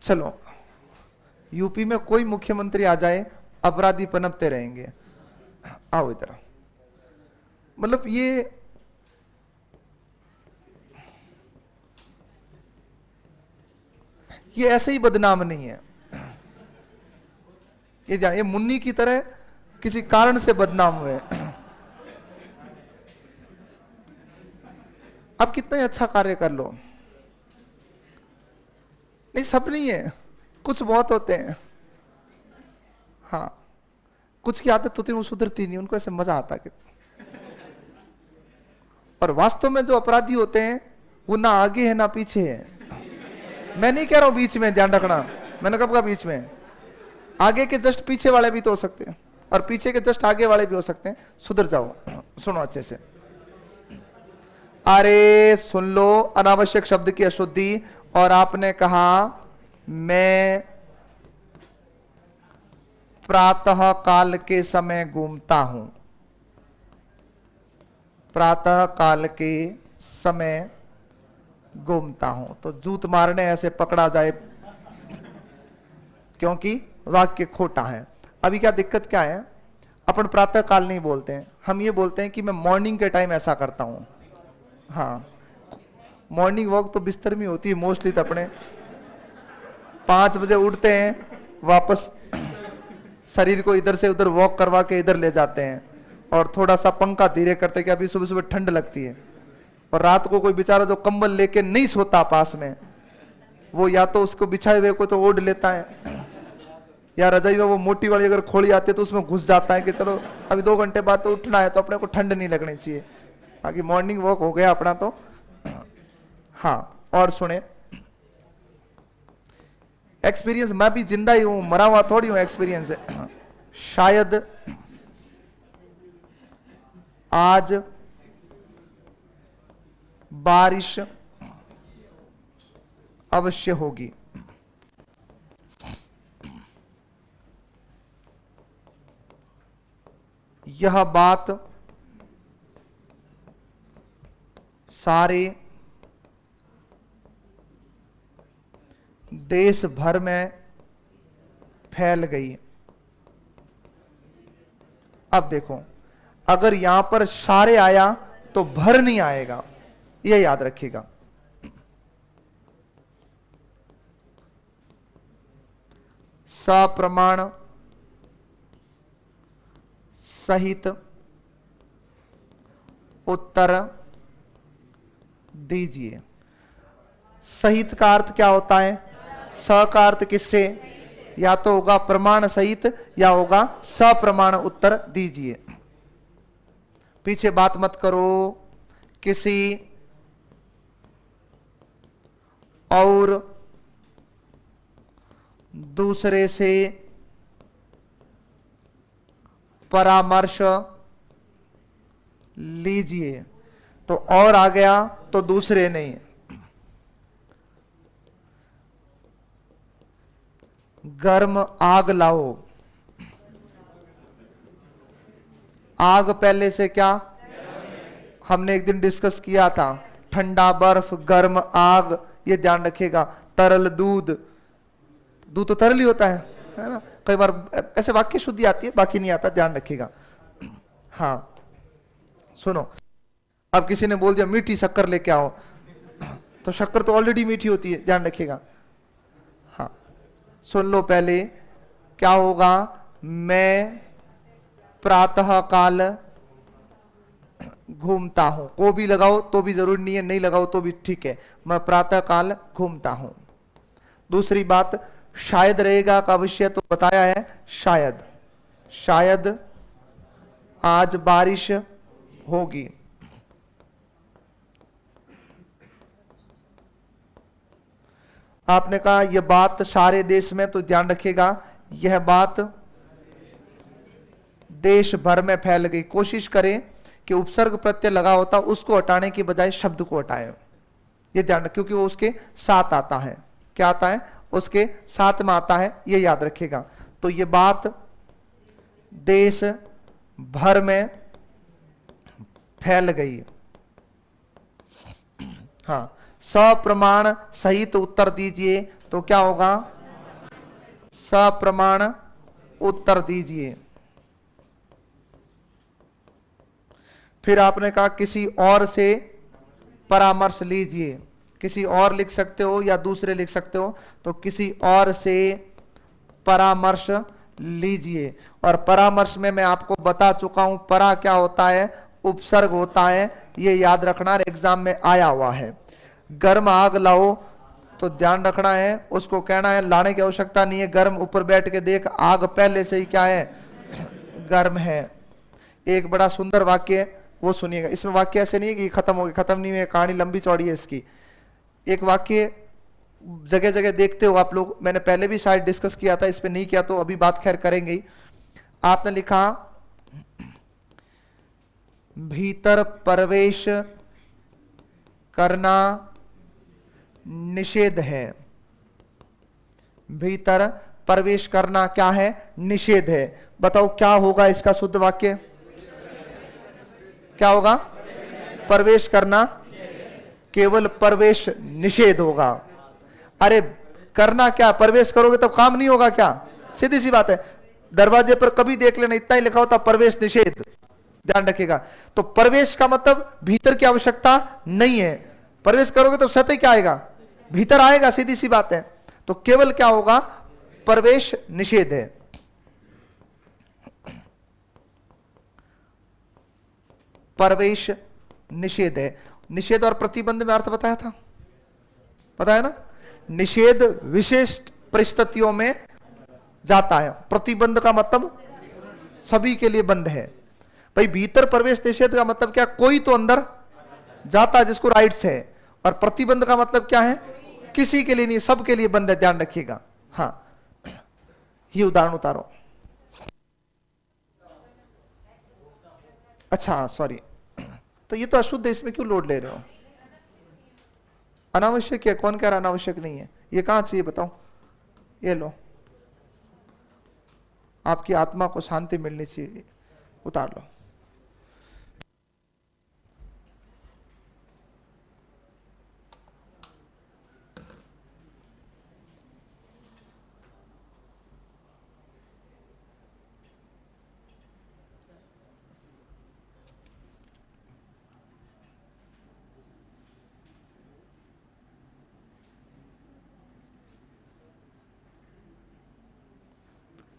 चलो, यूपी में कोई मुख्यमंत्री आ जाए, अपराधी पनपते रहेंगे। आओ इधर, मतलब ये ऐसे ही बदनाम नहीं है, ये मुन्नी की तरह किसी कारण से बदनाम हुए। अब कितना ही अच्छा कार्य कर लो, नहीं सब नहीं है, कुछ बहुत होते हैं। हाँ, कुछ की आदत होती है वो सुधरती नहीं, उनको ऐसे मजा आता कि। और वास्तव में जो अपराधी होते हैं वो ना आगे है ना पीछे है। मैं नहीं कह रहा हूं बीच में, ध्यान रखना, मैंने कब कहा बीच में, आगे के जस्ट पीछे वाले भी तो हो सकते हैं और पीछे के जस्ट आगे वाले भी हो सकते हैं। सुधर जाओ, सुनो अच्छे से। अरे सुन लो, अनावश्यक शब्द की अशुद्धि। और आपने कहा मैं प्रातः काल के समय घूमता हूं, प्रातः काल के समय घूमता हूं, तो जूत मारने ऐसे पकड़ा जाए क्योंकि वाक्य खोटा है। अभी क्या दिक्कत क्या है, अपन प्रातः काल नहीं बोलते हैं, हम ये बोलते हैं कि मैं मॉर्निंग के टाइम ऐसा करता हूं। हाँ, मॉर्निंग वॉक तो बिस्तर में होती है मोस्टली, तो अपने 5 बजे उठते हैं, वापस शरीर को इधर से उधर वॉक करवा के इधर ले जाते हैं और थोड़ा सा पंखा धीरे करते कि अभी सुबह सुबह ठंड लगती है। और रात को कोई बेचारा जो कंबल लेके नहीं सोता पास में, वो या तो उसको बिछाए हुए को तो ओढ़ लेता है, या रजाई में वो मोटी वाली अगर खोली आती है तो उसमें घुस जाता है कि चलो अभी 2 घंटे बाद तो उठना है, तो अपने को ठंड नहीं लगनी चाहिए। बाकी मॉर्निंग वॉक हो गया अपना तो। हाँ, और सुने, एक्सपीरियंस, मैं भी जिंदा ही हूं, मरा हुआ थोड़ी हूं, एक्सपीरियंस है। शायद आज बारिश अवश्य होगी। यह बात सारे देश भर में फैल गई। अब देखो, अगर यहां पर सारे आया तो भर नहीं आएगा, यह याद रखिएगा। सप्रमाण सहित उत्तर दीजिए। सहित का अर्थ क्या होता है? स का अर्थ किससे? या तो होगा प्रमाण सहित या होगा सप्रमाण उत्तर दीजिए। पीछे बात मत करो, किसी और दूसरे से परामर्श लीजिए। तो और आ गया तो दूसरे नहीं। गर्म आग लाओ। आग पहले से क्या, हमने एक दिन डिस्कस किया था, ठंडा बर्फ, गर्म आग, ये ध्यान रखिएगा। तरल दूध, दूध तो तरल ही होता है ना। कई बार ऐसे वाक्य शुद्धि आती है, बाकी नहीं आता, ध्यान रखिएगा। हाँ सुनो, अब किसी ने बोल दिया मीठी शक्कर लेके आओ, तो शक्कर तो ऑलरेडी मीठी होती है, ध्यान रखिएगा। हाँ सुन लो, पहले क्या होगा? मैं प्रातः काल घूमता हूं। को भी लगाओ तो भी जरूरी नहीं है, नहीं लगाओ तो भी ठीक है। मैं प्रातः काल घूमता हूं। दूसरी बात, शायद रहेगा का विषय तो बताया है, शायद, शायद आज बारिश होगी। आपने कहा यह बात सारे देश में, तो ध्यान रखिएगा यह बात देश भर में फैल गई। कोशिश करें कि उपसर्ग प्रत्यय लगा होता उसको हटाने की बजाय शब्द को हटाएं, ये ध्यान रखें, क्योंकि वो उसके साथ आता है। क्या आता है? उसके साथ में आता है, ये याद रखिएगा। तो ये बात देश भर में फैल गई। हाँ, सप्रमाण सहित उत्तर दीजिए। तो क्या होगा? सप्रमाण उत्तर दीजिए। फिर आपने कहा किसी और से परामर्श लीजिए। किसी और लिख सकते हो या दूसरे लिख सकते हो, तो किसी और से परामर्श लीजिए। और परामर्श में मैं आपको बता चुका हूं, परा क्या होता है? उपसर्ग होता है, ये याद रखना, एग्जाम में आया हुआ है। गर्म आग लाओ, तो ध्यान रखना है, उसको कहना है लाने की आवश्यकता नहीं है। गर्म ऊपर बैठ के देख, आग पहले से ही क्या है? गर्म है। एक बड़ा सुंदर वाक्य है, वो सुनिएगा। इसमें वाक्य ऐसे नहीं है कि खत्म हो गया, खत्म नहीं है, कहानी लंबी चौड़ी है इसकी। एक वाक्य जगह जगह देखते हो आप लोग, मैंने पहले भी शायद डिस्कस किया था, इस पे नहीं किया तो अभी बात खैर करेंगे ही। आपने लिखा भीतर प्रवेश करना निषेध है। भीतर प्रवेश करना क्या है? निषेध है। बताओ क्या होगा इसका शुद्ध वाक्य? क्या होगा? प्रवेश करना, केवल प्रवेश निषेध होगा। अरे करना क्या? प्रवेश करोगे तब काम नहीं होगा क्या? सीधी सी बात है। दरवाजे पर कभी देख लेना, इतना ही लिखा होता प्रवेश निषेध, ध्यान रखिएगा। तो प्रवेश का मतलब भीतर की आवश्यकता नहीं है। प्रवेश करोगे तो सतह क्या आएगा? भीतर आएगा, सीधी सी बात है। तो केवल क्या होगा? प्रवेश निषेध है। प्रवेश निषेध है। निषेध और प्रतिबंध में अर्थ बताया था, बताया ना? निषेध विशिष्ट परिस्थितियों में जाता है, प्रतिबंध का मतलब सभी के लिए बंद है। भाई भीतर प्रवेश निषेध का मतलब क्या, कोई तो अंदर जाता है जिसको राइट्स है, और प्रतिबंध का मतलब क्या है, किसी के लिए नहीं, सबके लिए बंद है, ध्यान रखिएगा। हाँ, ये उदाहरण उतारो। अच्छा सॉरी, तो ये तो अशुद्ध है, इसमें क्यों लोड ले रहे हो, अनावश्यक है। कौन कह रहा अनावश्यक नहीं है, ये कहां चाहिए बताओ, ये लो, आपकी आत्मा को शांति मिलनी चाहिए, उतार लो।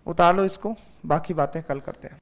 उतार लो इसको, बाकी बातें कल करते हैं।